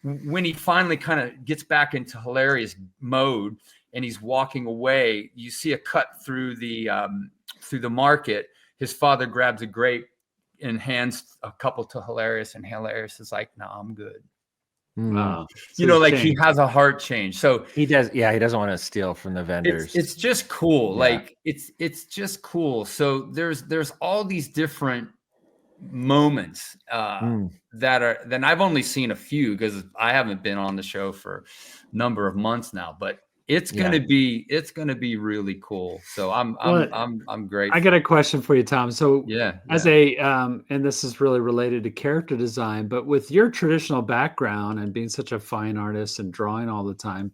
when he finally kind of gets back into Hilarious mode and he's walking away, you see a cut through the market. His father grabs a grape and hands a couple to Hilarious, and Hilarious is like, "No, I'm good." Wow. You know, like he has a heart change. So he does. Yeah. He doesn't want to steal from the vendors. It's just cool. Yeah. Like it's just cool. So there's all these different moments then I've only seen a few because I haven't been on the show for a number of months now, but it's gonna be really cool. So I'm great. I got a question for you, Tom. So as and this is really related to character design, but with your traditional background and being such a fine artist and drawing all the time,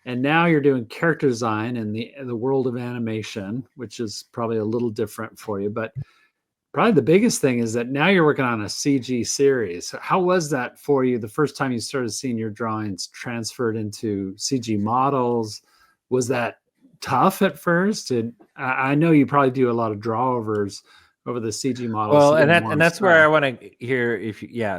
and now you're doing character design in the world of animation, which is probably a little different for you, but probably the biggest thing is that now you're working on a CG series. How was that for you the first time you started seeing your drawings transferred into CG models? Was that tough at first? And I know you probably do a lot of drawovers over the CG models. Well, and that's where I want to hear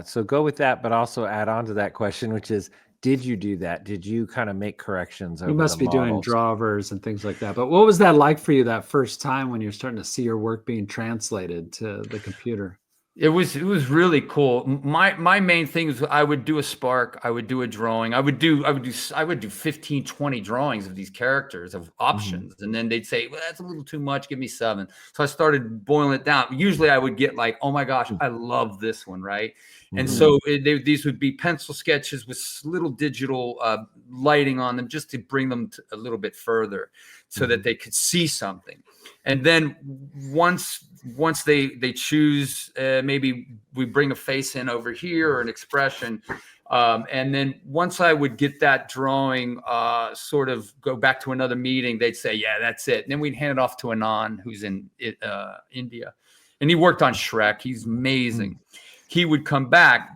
so go with that, but also add on to that question, which is, did you do that? Did you kind of make corrections? You must be doing drawovers and things like that. But what was that like for you that first time when you're starting to see your work being translated to the computer? It was really cool. My main thing is I would do a spark, I would do a drawing, I would do 15, 20 drawings of these characters of options. And then they'd say, "Well, that's a little too much, give me 7." So I started boiling it down. Usually I would get like, "Oh my gosh, I love this one," right? And so these would be pencil sketches with little digital lighting on them just to bring them a little bit further so that they could see something. And then once they choose, maybe we bring a face in over here or an expression. And then once I would get that drawing, sort of go back to another meeting, they'd say, "Yeah, that's it." And then we'd hand it off to Anand, who's in India. And he worked on Shrek. He's amazing. He would come back.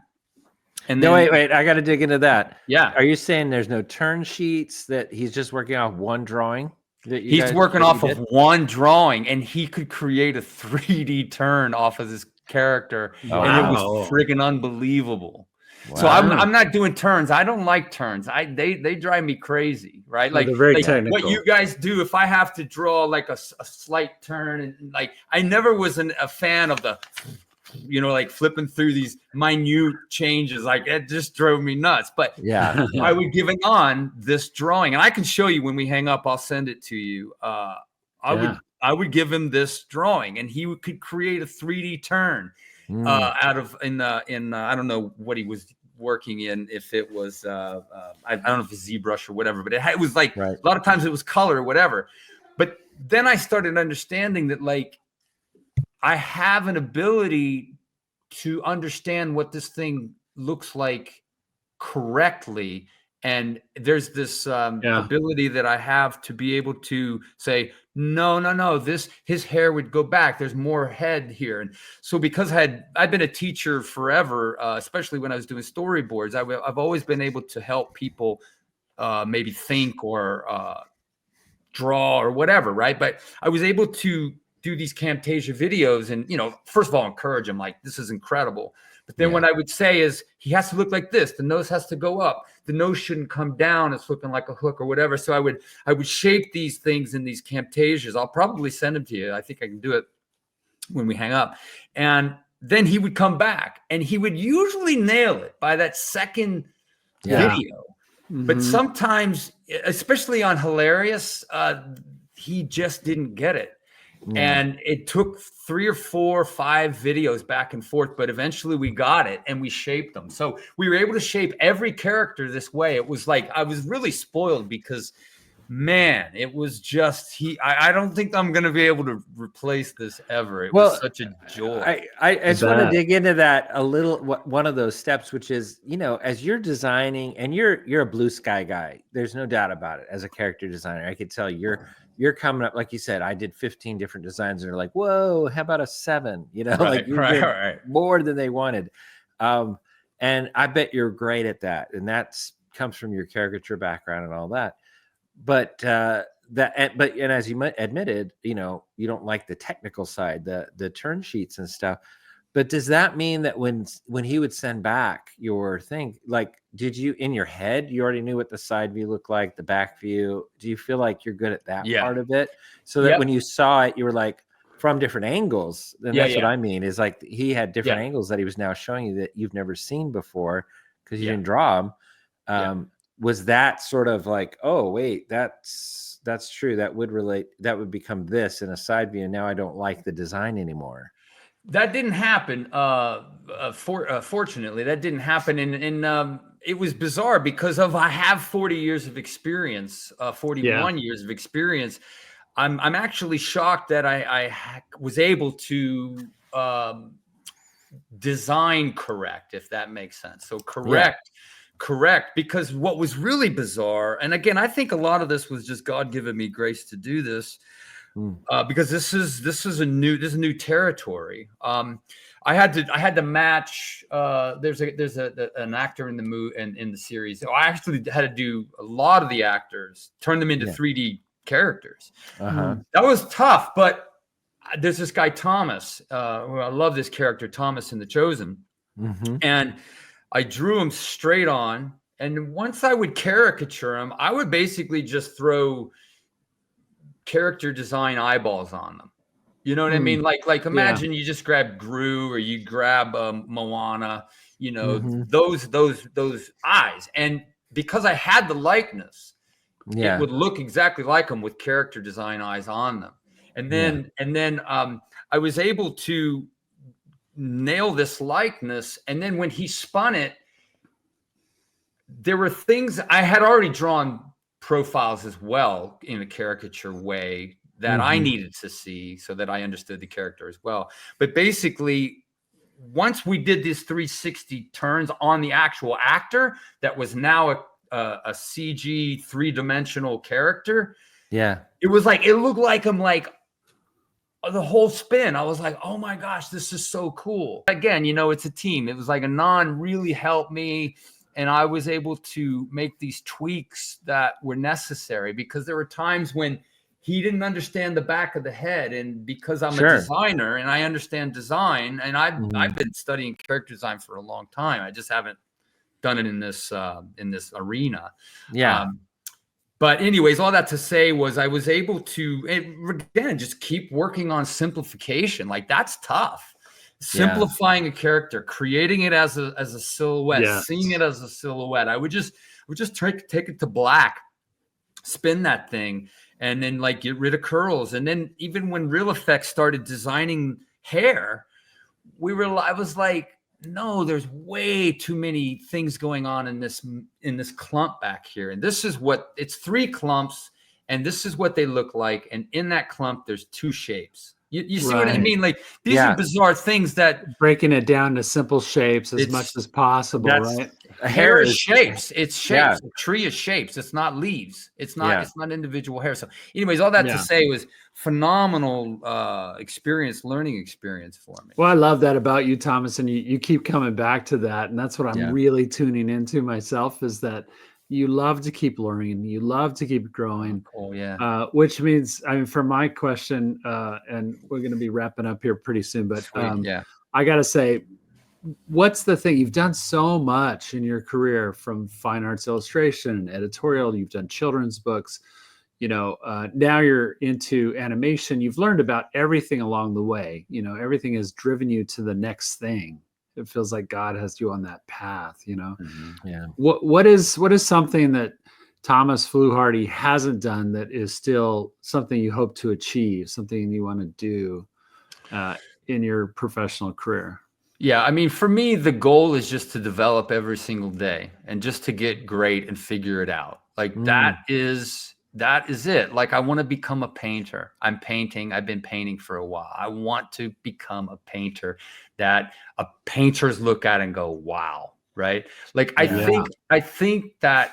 And then, wait, I got to dig into that. Yeah. Are you saying there's no turn sheets, that he's just working off one drawing? He's working off of one drawing, and he could create a 3D turn off of this character. Wow. And it was friggin' unbelievable. Wow. So I'm not doing turns. I don't like turns. They drive me crazy, right? Like, what you guys do. If I have to draw like a slight turn, and like I never was a fan of the, like flipping through these minute changes. Like it just drove me nuts. But I would give on this drawing, and I can show you when we hang up. I'll send it to you. I would give him this drawing, and he could create a 3D turn. Out of I don't know what he was working in, if it was I don't know if it's ZBrush or whatever, but it was like a lot of times it was color or whatever. But then I started understanding that like I have an ability to understand what this thing looks like correctly. And there's this ability that I have to be able to say, no, his hair would go back. There's more head here. And so because I've been a teacher forever, especially when I was doing storyboards, I've always been able to help people maybe think or draw or whatever, right? But I was able to do these Camtasia videos and, first of all, encourage him, like, this is incredible. But then what I would say is he has to look like this. The nose has to go up. The nose shouldn't come down. It's looking like a hook or whatever. So I would shape these things in these Camtasias. I'll probably send them to you. I think I can do it when we hang up. And then he would come back and he would usually nail it by that second video. But sometimes, especially on Hilarious, he just didn't get it. And it took 3 or 4 or 5 videos back and forth, but eventually we got it and we shaped them. So we were able to shape every character this way. It was like, I was really spoiled because, man, it was just, I don't think I'm going to be able to replace this ever. It was such a joy. I just want to dig into that a little, one of those steps, which is, as you're designing, and you're a blue sky guy, there's no doubt about it. As a character designer, I could tell you're coming up, like you said, I did 15 different designs and they're like, whoa, how about a 7? Like you did more than they wanted. And I bet you're great at that. And that's comes from your caricature background and all that. But and as you admitted, you don't like the technical side, the turn sheets and stuff. But does that mean that when he would send back your thing, like, did you, in your head, you already knew what the side view looked like, the back view? Do you feel like you're good at that part of it? So that when you saw it, you were like, from different angles. And that's what I mean, is like he had different angles that he was now showing you that you've never seen before because you didn't draw them. Was that sort of like, oh, wait, that's true. That would become this in a side view. And now I don't like the design anymore. That didn't happen. Fortunately, that didn't happen. And it was bizarre because I have 40 years of experience, 41 years of experience. I'm actually shocked that I was able to design correct, if that makes sense. So correct, because what was really bizarre, and again, I think a lot of this was just God giving me grace to do this. Because this is a new territory. I had to match. There's an actor in the movie and in the series. So I actually had to do a lot of the actors, turn them into 3D characters. That was tough, but there's this guy Thomas. I love this character Thomas in The Chosen, and I drew him straight on. And once I would caricature him, I would basically just throw character design eyeballs on them. You know what I mean? Like imagine you just grab Gru or you grab Moana, those eyes. And because I had the likeness, it would look exactly like them with character design eyes on them. And then I was able to nail this likeness. And then when he spun it, there were things I had already drawn profiles as well in a caricature way that I needed to see so that I understood the character as well. But basically, once we did these 360 turns on the actual actor that was now a CG 3-dimensional character, it was like, it looked like him, like the whole spin. I was like, oh my gosh, this is so cool. Again, it's a team. It was like Anand really helped me. And I was able to make these tweaks that were necessary because there were times when he didn't understand the back of the head. And because I'm a designer and I understand design, and I've been studying character design for a long time. I just haven't done it in this arena. But anyways, all that to say was I was able to, again, just keep working on simplification. Like, that's tough. Simplifying a character, creating it as a silhouette, seeing it as a silhouette. I would just take it to black, spin that thing, and then like get rid of curls. And then even when Real Effects started designing hair, I was like, no, there's way too many things going on in this clump back here. And this is it's 3 clumps, and this is what they look like. And in that clump, there's 2 shapes. You see what I mean? Like, these are bizarre things that breaking it down to simple shapes as much as possible, right? Hair is shapes. It's shapes. A tree is shapes. It's not leaves. It's not individual hair. So anyways, all that to say was phenomenal learning experience for me. Well, I love that about you, Thomas. And you keep coming back to that. And that's what I'm really tuning into myself, is that you love to keep learning, you love to keep growing. Cool, yeah. Which means, I mean, for my question, and we're going to be wrapping up here pretty soon, but yeah. I got to say, what's the thing? You've done so much in your career, from fine arts illustration and editorial. You've done children's books. Now you're into animation. You've learned about everything along the way. Everything has driven you to the next thing. It feels like God has you on that path. Mm-hmm. Yeah. What is something that Thomas Fluharty hasn't done that is still something you hope to achieve, something you want to do in your professional career? Yeah, I mean, for me, the goal is just to develop every single day and just to get great and figure it out. Like that is it. Like, I want to become a painter. I'm painting. I've been painting for a while. I want to become a painter that painters look at and go, wow. Right. Like, I think that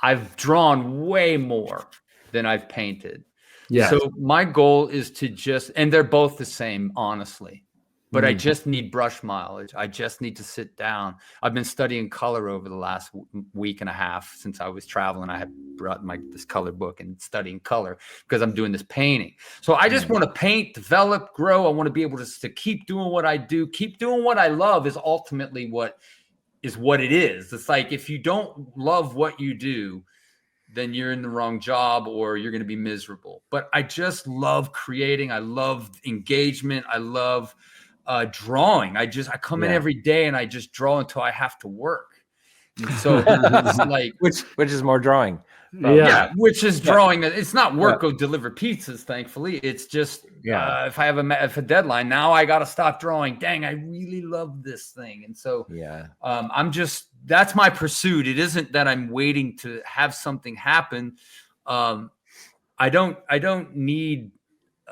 I've drawn way more than I've painted. Yeah. So my goal is to and they're both the same, honestly. But I just need brush mileage. I just need to sit down. I've been studying color over the last week and a half since I was traveling. I had brought this color book and studying color because I'm doing this painting. So I just want to paint, develop, grow. I want to be able to keep doing what I do. Keep doing what I love is ultimately what it is. It's like, if you don't love what you do, then you're in the wrong job or you're going to be miserable. But I just love creating. I love engagement. I love drawing. I come in every day and I just draw until I have to work. And so it's like, which is more drawing. Which is drawing. It's not work. Go deliver pizzas. Thankfully, it's just if I have a deadline, now I got to stop drawing. Dang, I really love this thing. And so that's my pursuit. It isn't that I'm waiting to have something happen. I don't need.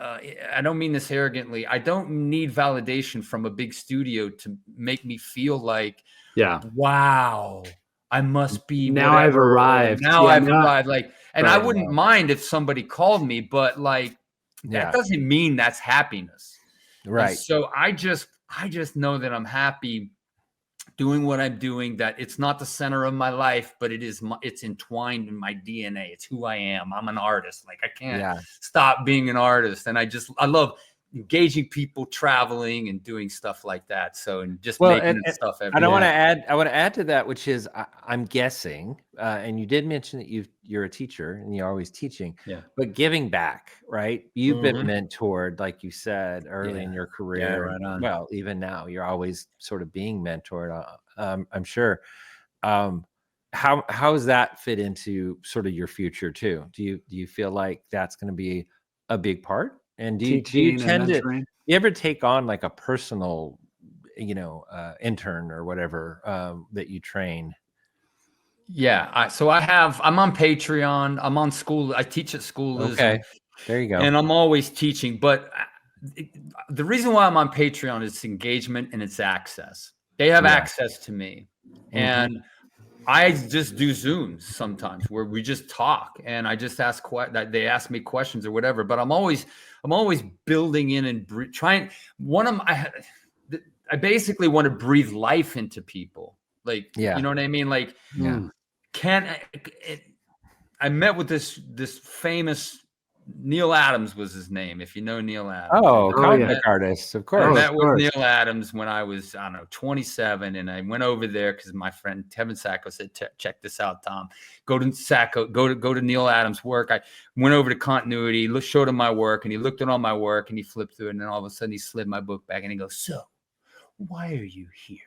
I don't mean this arrogantly. I don't need validation from a big studio to make me feel like, wow, I must be now. I've arrived. I've arrived. Like, and I wouldn't mind if somebody called me, but like, that doesn't mean that's happiness. Right. And so I just know that I'm happy doing what I'm doing, that it's not the center of my life, but it's entwined in my DNA. It's who I am. I'm an artist. Like, I can't stop being an artist. And I love engaging people, traveling and doing stuff like that. So, and just making stuff every day. I want to add to that, which is I'm guessing, and you did mention that you're a teacher and you're always teaching, but giving back, right? You've been mentored, like you said, early in your career. Yeah, right on. Well, even now you're always sort of being mentored. I'm sure. How does that fit into sort of your future too? Do you feel like that's going to be a big part? And do you tend to, you ever take on like a personal, intern or whatever that you train? Yeah. I'm on Patreon. I'm on school. I teach at school. Okay. There you go. And I'm always teaching. But the reason why I'm on Patreon is engagement and it's access. They have access to me. And I just do Zooms sometimes where we just talk and I just they ask me questions or whatever, but I'm always building in and trying. I basically want to breathe life into people. Like, you know what I mean? Like, I met with this famous Neil Adams was his name. If you know Neil Adams. Comic book artist, of course. I met with Neil Adams when I was, 27, and I went over there because my friend Tevin Sacco said, "Check this out, Tom. Go to Neil Adams' work." I went over to Continuity, showed him my work, and he looked at all my work and he flipped through it, and then all of a sudden he slid my book back and he goes, "So, why are you here?"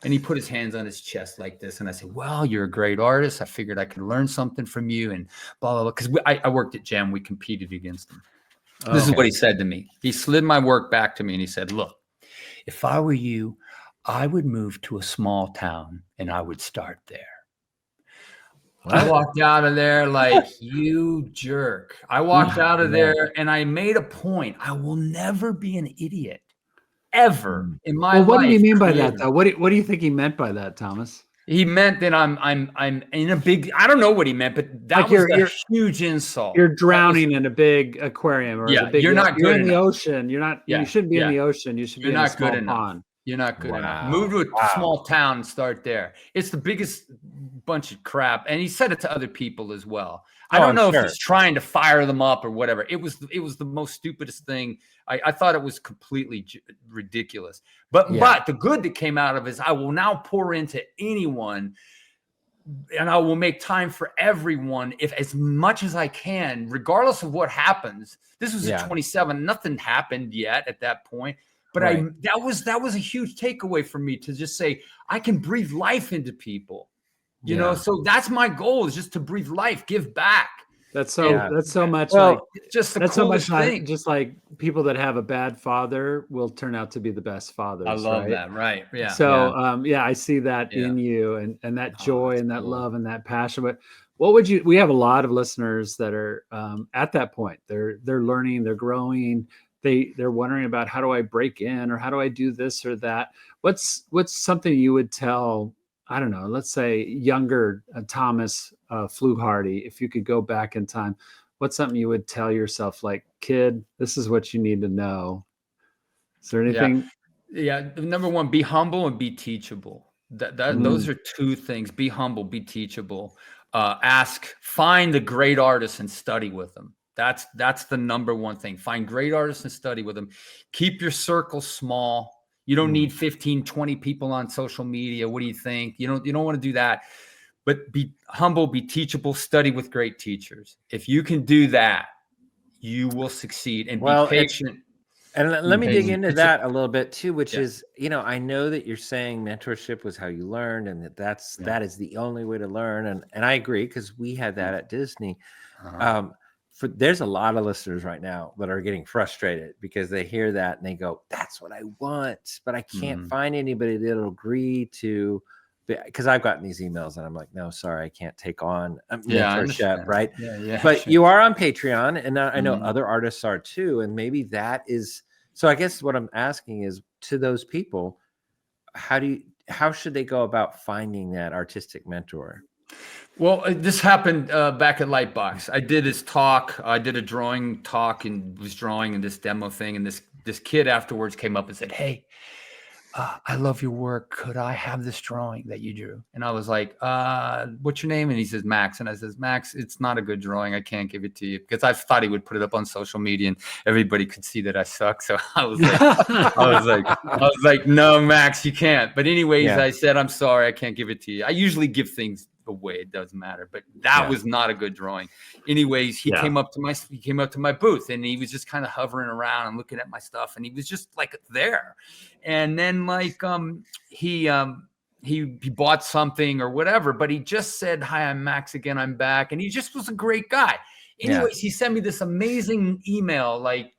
And he put his hands on his chest like this. And I said, "Well, you're a great artist. I figured I could learn something from you," and blah, blah, blah. Because I worked at Gem. We competed against him. This is what he said to me. He slid my work back to me and he said, "Look, if I were you, I would move to a small town and I would start there." I walked out of there like, "You jerk." I walked out of there and I made a point. I will never be an idiot. Ever in my life. What did he mean by that, though? What do you think he meant by that, Thomas? He meant that I'm in a big. I don't know what he meant, but that was a huge insult. You're drowning in a big aquarium, or you're not good in enough. the ocean. You're not. You shouldn't be in the ocean. You should be in a small pond. You're not good enough. Move to a small town and start there. It's the biggest bunch of crap. And he said it to other people as well. I don't know if he's trying to fire them up or whatever. It was the most stupidest thing. I thought it was completely ridiculous. But the good that came out of it is I will now pour into anyone, and I will make time for everyone if as much as I can, regardless of what happens. This was at 27. Nothing happened yet at that point. But that was a huge takeaway for me to just say, I can breathe life into people, you know? So that's my goal, is just to breathe life, give back. That's so much just the coolest thing. Just like people that have a bad father will turn out to be the best fathers. I love that. Right. Yeah. So, I see that in you and that joy and that love and that passion. But what would we have a lot of listeners that are at that point. They're learning, they're growing. They're wondering about, how do I break in, or how do I do this or that? What's something you would tell, I don't know, let's say younger Thomas Fluharty, if you could go back in time, what's something you would tell yourself, like, kid, this is what you need to know? Is there anything? Yeah. Number one, be humble and be teachable. Those are two things. Be humble, be teachable. Find the great artists and study with them. That's the number one thing. Find great artists and study with them. Keep your circle small. You don't need 15, 20 people on social media. What do you think? You don't want to do that. But be humble, be teachable, study with great teachers. If you can do that, you will succeed. And be patient. And let me dig into that a little bit too, which is, I know that you're saying mentorship was how you learned, and that is the only way to learn. And I agree, because we had that at Disney. There's a lot of listeners right now that are getting frustrated because they hear that and they go, that's what I want, but I can't find anybody that'll agree to, because I've gotten these emails and I'm like, no, sorry, I can't take on mentorship, right? But you are on Patreon, and I know other artists are too. And maybe that is, so I guess what I'm asking is, to those people, how should they go about finding that artistic mentor? Well, this happened back at Lightbox. I did this talk. I did a drawing talk and was drawing in this demo thing. And this kid afterwards came up and said, hey, I love your work. Could I have this drawing that you drew? And I was like, what's your name? And he says, Max. And I says, Max, it's not a good drawing. I can't give it to you, because I thought he would put it up on social media and everybody could see that I suck. So I was like, no, Max, you can't. But anyways, I said, I'm sorry, I can't give it to you. I usually give things away, it doesn't matter, but that was not a good drawing. Anyways, he came up to my booth, and he was just kind of hovering around and looking at my stuff, and he was just like there. And then he bought something or whatever, but he just said, hi, I'm Max again, I'm back. And he just was a great guy. Anyways, he sent me this amazing email like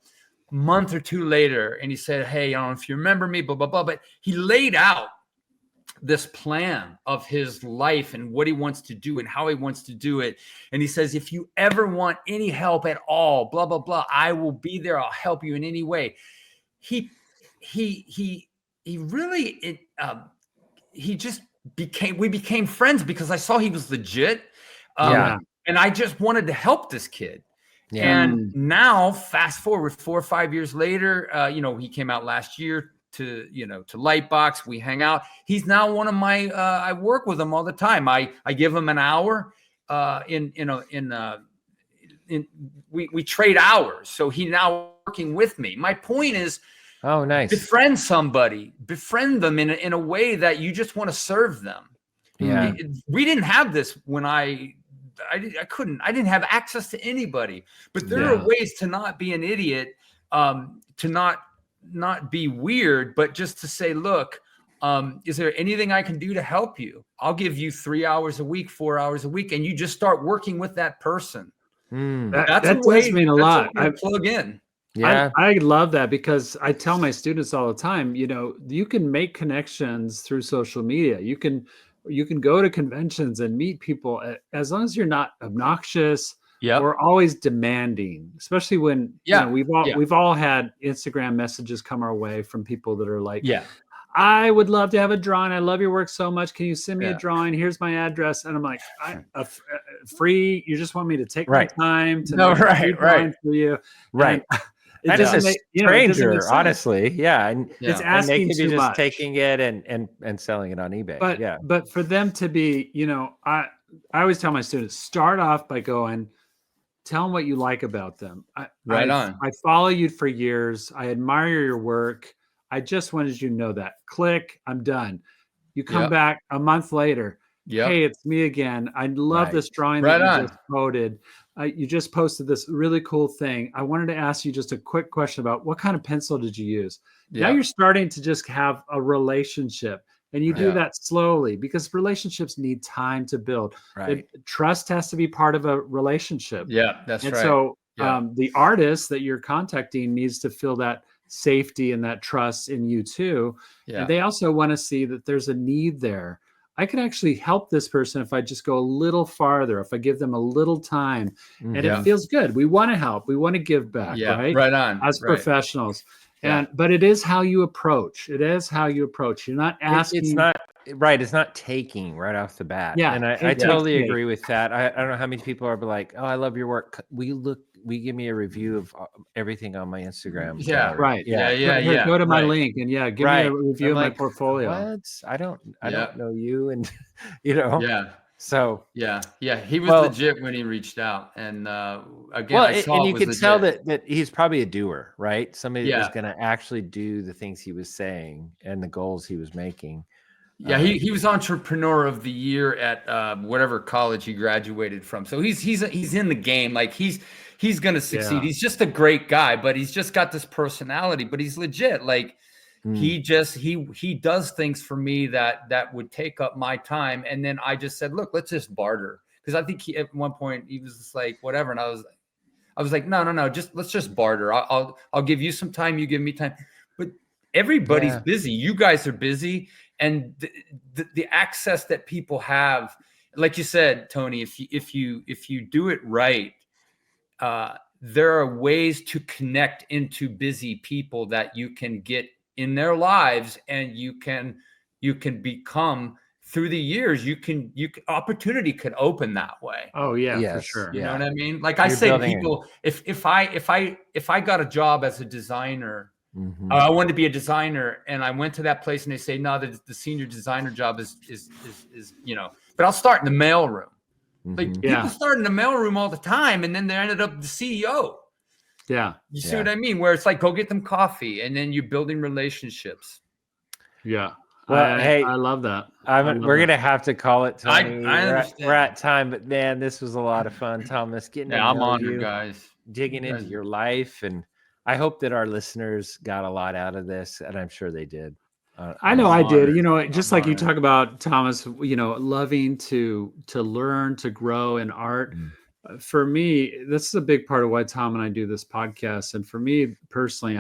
a month or two later, and he said, hey, I don't know if you remember me, blah blah blah, but he laid out this plan of his life and what he wants to do and how he wants to do it. And he says, if you ever want any help at all, blah, blah, blah, I will be there. I'll help you in any way. We became friends because I saw he was legit. And I just wanted to help this kid. And now fast forward 4 or 5 years later, he came out last year to Lightbox. We hang out. He's now one of my, I work with him all the time. I give him an hour we trade hours. So he's now working with me. My point is, oh, nice. Befriend them in a way that you just want to serve them. Yeah. We didn't have this when I didn't have access to anybody, but there are ways to not be an idiot, to not be weird, but just to say, look, is there anything I can do to help you? I'll give you 3 hours a week, 4 hours a week, and you just start working with that person. That does mean a lot. I plug in. Yeah, I love that, because I tell my students all the time, you can make connections through social media. You can go to conventions and meet people, as long as you're not obnoxious. We're always demanding, especially when we've all had Instagram messages come our way from people that are like, I would love to have a drawing. I love your work so much. Can you send me a drawing? Here's my address. And I'm like, free. You just want me to take my time to make a drawing for you. Right. It and it's doesn't a make, it doesn't make stranger, sense. honestly. Yeah. And, It's and they asking could be too just much. taking it and selling it on eBay. But for them to be, I always tell my students, start off by going, tell them what you like about them. I follow you for years. I admire your work. I just wanted you to know that. Click, I'm done. You come back a month later. Hey, it's me again. I love this drawing that you just quoted. You just posted this really cool thing. I wanted to ask you just a quick question about what kind of pencil did you use? Now you're starting to just have a relationship, and you do that slowly because relationships need time to build. Right. Trust has to be part of a relationship. Yeah, that's right. And so the artist that you're contacting needs to feel that safety and that trust in you too. And they also want to see that there's a need there. I can actually help this person if I just go a little farther, if I give them a little time, and it feels good. We want to help. We want to give back, right? Right on. As professionals. But it is how you approach. It is how you approach. You're not asking. It's not right. It's not taking right off the bat. Yeah. And I totally agree with that. I don't know how many people are like, oh, I love your work. Give me a review of everything on my Instagram. Yeah. Right. Yeah. Go to my link and give me a review of my portfolio. What? I don't know you. And Yeah. So he was legit when he reached out, and again, and you could tell that he's probably a doer, right? Somebody that was going to actually do the things he was saying and the goals he was making. Yeah, he was entrepreneur of the year at whatever college he graduated from. So he's in the game, like he's going to succeed. Yeah. He's just a great guy, but he's just got this personality. But he's legit, like. He does things for me that would take up my time, and then I just said, look, let's just barter, because I think at one point he was just like whatever, and I was like no, let's just barter. I'll give you some time, you give me time, but everybody's busy. You guys are busy, and the access that people have, like you said, Tony, if you do it right, there are ways to connect into busy people that you can get in their lives, and you can become, through the years, opportunity could open that way. Oh yeah, for sure. You know what I mean? Like I say to people, if I got a job as a designer, I wanted to be a designer, and I went to that place and they say, no, the senior designer job is but I'll start in the mailroom. Like people start in the mailroom all the time, and then they ended up the CEO. Yeah. You see what I mean? Where it's like, go get them coffee, and then you're building relationships. Yeah. Well, hey, I love that. We're going to have to call it, Tony. I understand. We're at time, but man, this was a lot of fun, Thomas. Getting to know I'm honored, you, guys. Digging into your life. And I hope that our listeners got a lot out of this, and I'm sure they did. I know I did. Just like you talk about, Thomas, loving to learn, to grow in art. For me, this is a big part of why Tom and I do this podcast. And for me personally,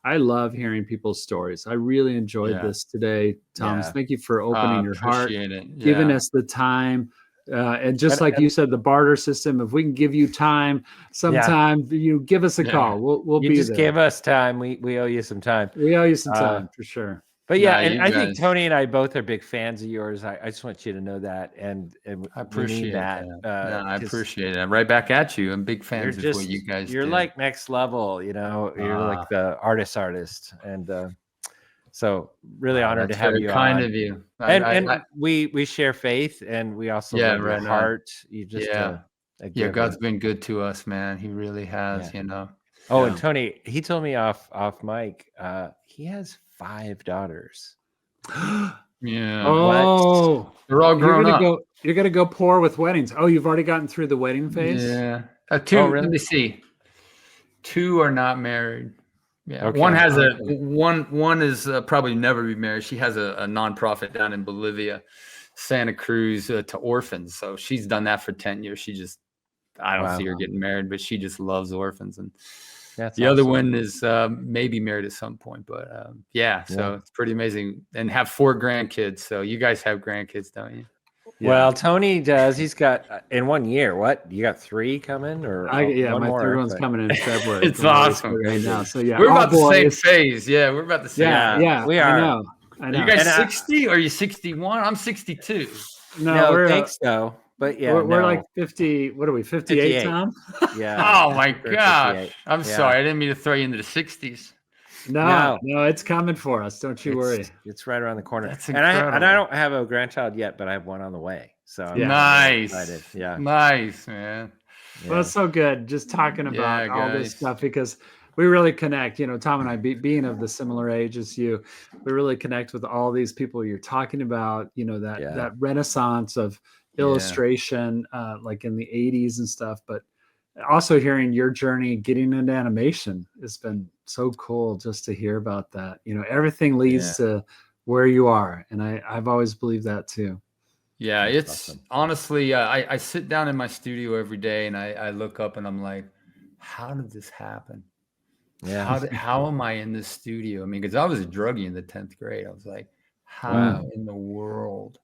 I love hearing people's stories. I really enjoyed this today, Thomas. Thank you for opening your heart, giving us the time. And just like you said, the barter system, if we can give you time sometime, give us a call. We'll be there. Just give us time. We owe you some time. We owe you some time for sure. But and I think Tony and I both are big fans of yours. I just want you to know that, and I appreciate that. I appreciate it. I'm right back at you. I'm big fans of what you guys do. You're like next level. You're like the artist, and so really honored to have you. Kind of you. And we share faith, and we also love your heart. You just God's been good to us, man. He really has. Oh, and Tony, he told me off mic, he has 5 daughters. Yeah. Oh, they're all grown up. You're gonna go poor with weddings. Oh, you've already gotten through the wedding phase. Yeah. 2. Really? Let me see. 2 are not married. Yeah. Okay. One has one is probably never be married. She has a nonprofit down in Bolivia, Santa Cruz, to orphans. So she's done that for 10 years. I don't see her getting married, but she just loves orphans. And the other one is maybe married at some point, but so it's pretty amazing. And have 4 grandkids. So you guys have grandkids, don't you? Yeah. Well, Tony does. He's got in 1 year. What? You got 3 coming, or my 3rd one's coming in February. It's awesome right now. So we're about the same phase. Yeah, we're about the same. Yeah, we are. I know. Are you guys 60 or are you 61? I'm 62. No, thanks though. But yeah, we're like 50. What are we? 58, Tom? Yeah. Oh my gosh. I'm sorry. I didn't mean to throw you into the 60s. No, it's coming for us. Don't you worry. It's right around the corner. That's and incredible. I don't have a grandchild yet, but I have one on the way. So I'm nice. really excited. Yeah. Nice, man. Yeah. Well, it's so good just talking about all this stuff because we really connect. You know, Tom and I, being of the similar age as you, we really connect with all these people you're talking about. You know, that renaissance of illustration, like in the 80s and stuff. But also hearing your journey getting into animation has been so cool just to hear about that. You know, everything leads to where you are, and I've always believed that too. Yeah, it's awesome. Honestly, I sit down in my studio every day and I look up and I'm like, how did this happen? Yeah. How am I in this studio? I mean, because I was a druggie in the 10th grade. I was like, how in the world?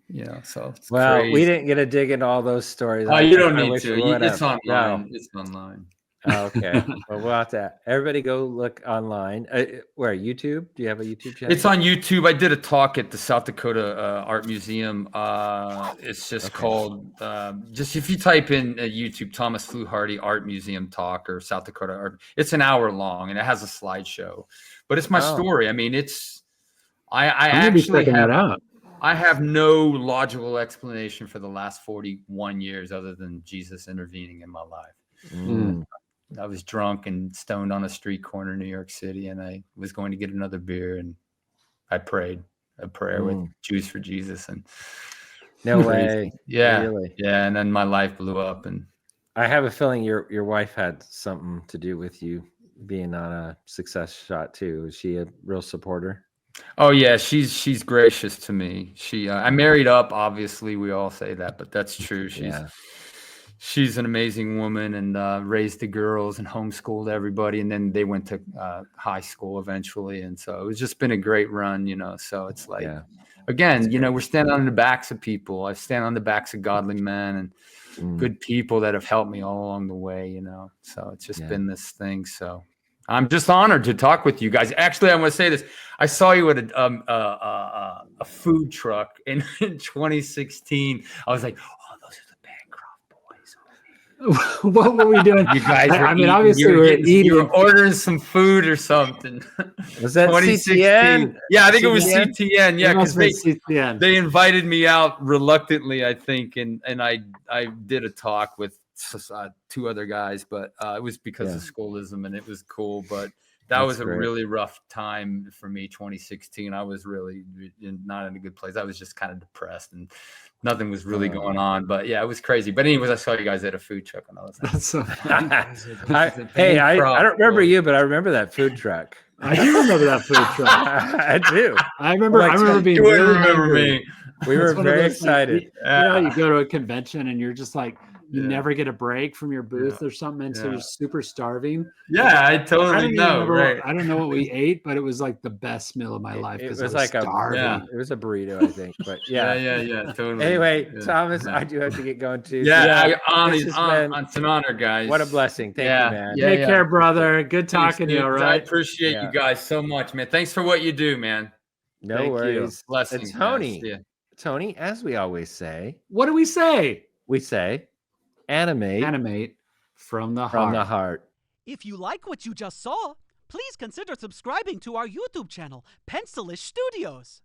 You know, so it's crazy. We didn't get to dig into all those stories. Oh, you don't need to. It's online. No. It's online. Oh, okay. Well, we'll have to. Everybody go look online. Where? YouTube? Do you have a YouTube channel? It's on YouTube. I did a talk at the South Dakota Art Museum. It's just called, just if you type in YouTube, Thomas Fluharty Art Museum Talk or South Dakota Art, it's an hour long and it has a slideshow. But it's my story. I mean, I actually have, out. I have no logical explanation for the last 41 years other than Jesus intervening in my life. I was drunk and stoned on a street corner in New York City, and I was going to get another beer, and I prayed a prayer with Jews for Jesus, and no way, really? And then my life blew up. And I have a feeling your wife had something to do with you being on a Success Shot too. Is she a real supporter? Oh yeah, she's gracious to me. I married up, obviously we all say that, but that's true. She's an amazing woman and raised the girls and homeschooled everybody. And then they went to high school eventually. And so it's just been a great run, you know. So it's like, again, you know, we're standing on the backs of people. I stand on the backs of godly men and good people that have helped me all along the way, you know. So it's just been this thing. So I'm just honored to talk with you guys. Actually, I want to say this. I saw you at a food truck in 2016. I was like, what were we doing? You guys were eating, obviously we're eating. You were ordering some food or something. Was that CTN? Yeah, I think it was CTN. Yeah, because they invited me out reluctantly, I think, and I did a talk with two other guys, but it was because of schoolism, and it was cool. But that was a really rough time for me. 2016, I was really not in a good place. I was just kind of depressed and nothing was really going on. But yeah, it was crazy. But anyways, I saw you guys at a food truck and all that. That's so funny. I don't remember you, but I remember that food truck. I do remember that food truck. I do. I remember being. You wouldn't remember me. We were very excited. You know, you go to a convention and you're just like, you never get a break from your booth or something, and so you're super starving. Yeah, I totally know. Right. I don't know what we ate, but it was like the best meal of my life. It was like starving. It was a burrito, I think. But yeah, totally. Anyway, Thomas, I do have to get going too. It's an honor, guys. What a blessing. Thank you, man. Take care, brother. Good talking to you. All right. I appreciate you guys so much, man. Thanks for what you do, man. No worries. Blessings, Tony. Tony, as we always say. What do we say? We say animate from the heart. If you like what you just saw, please consider subscribing to our YouTube channel, Pencilish Studios.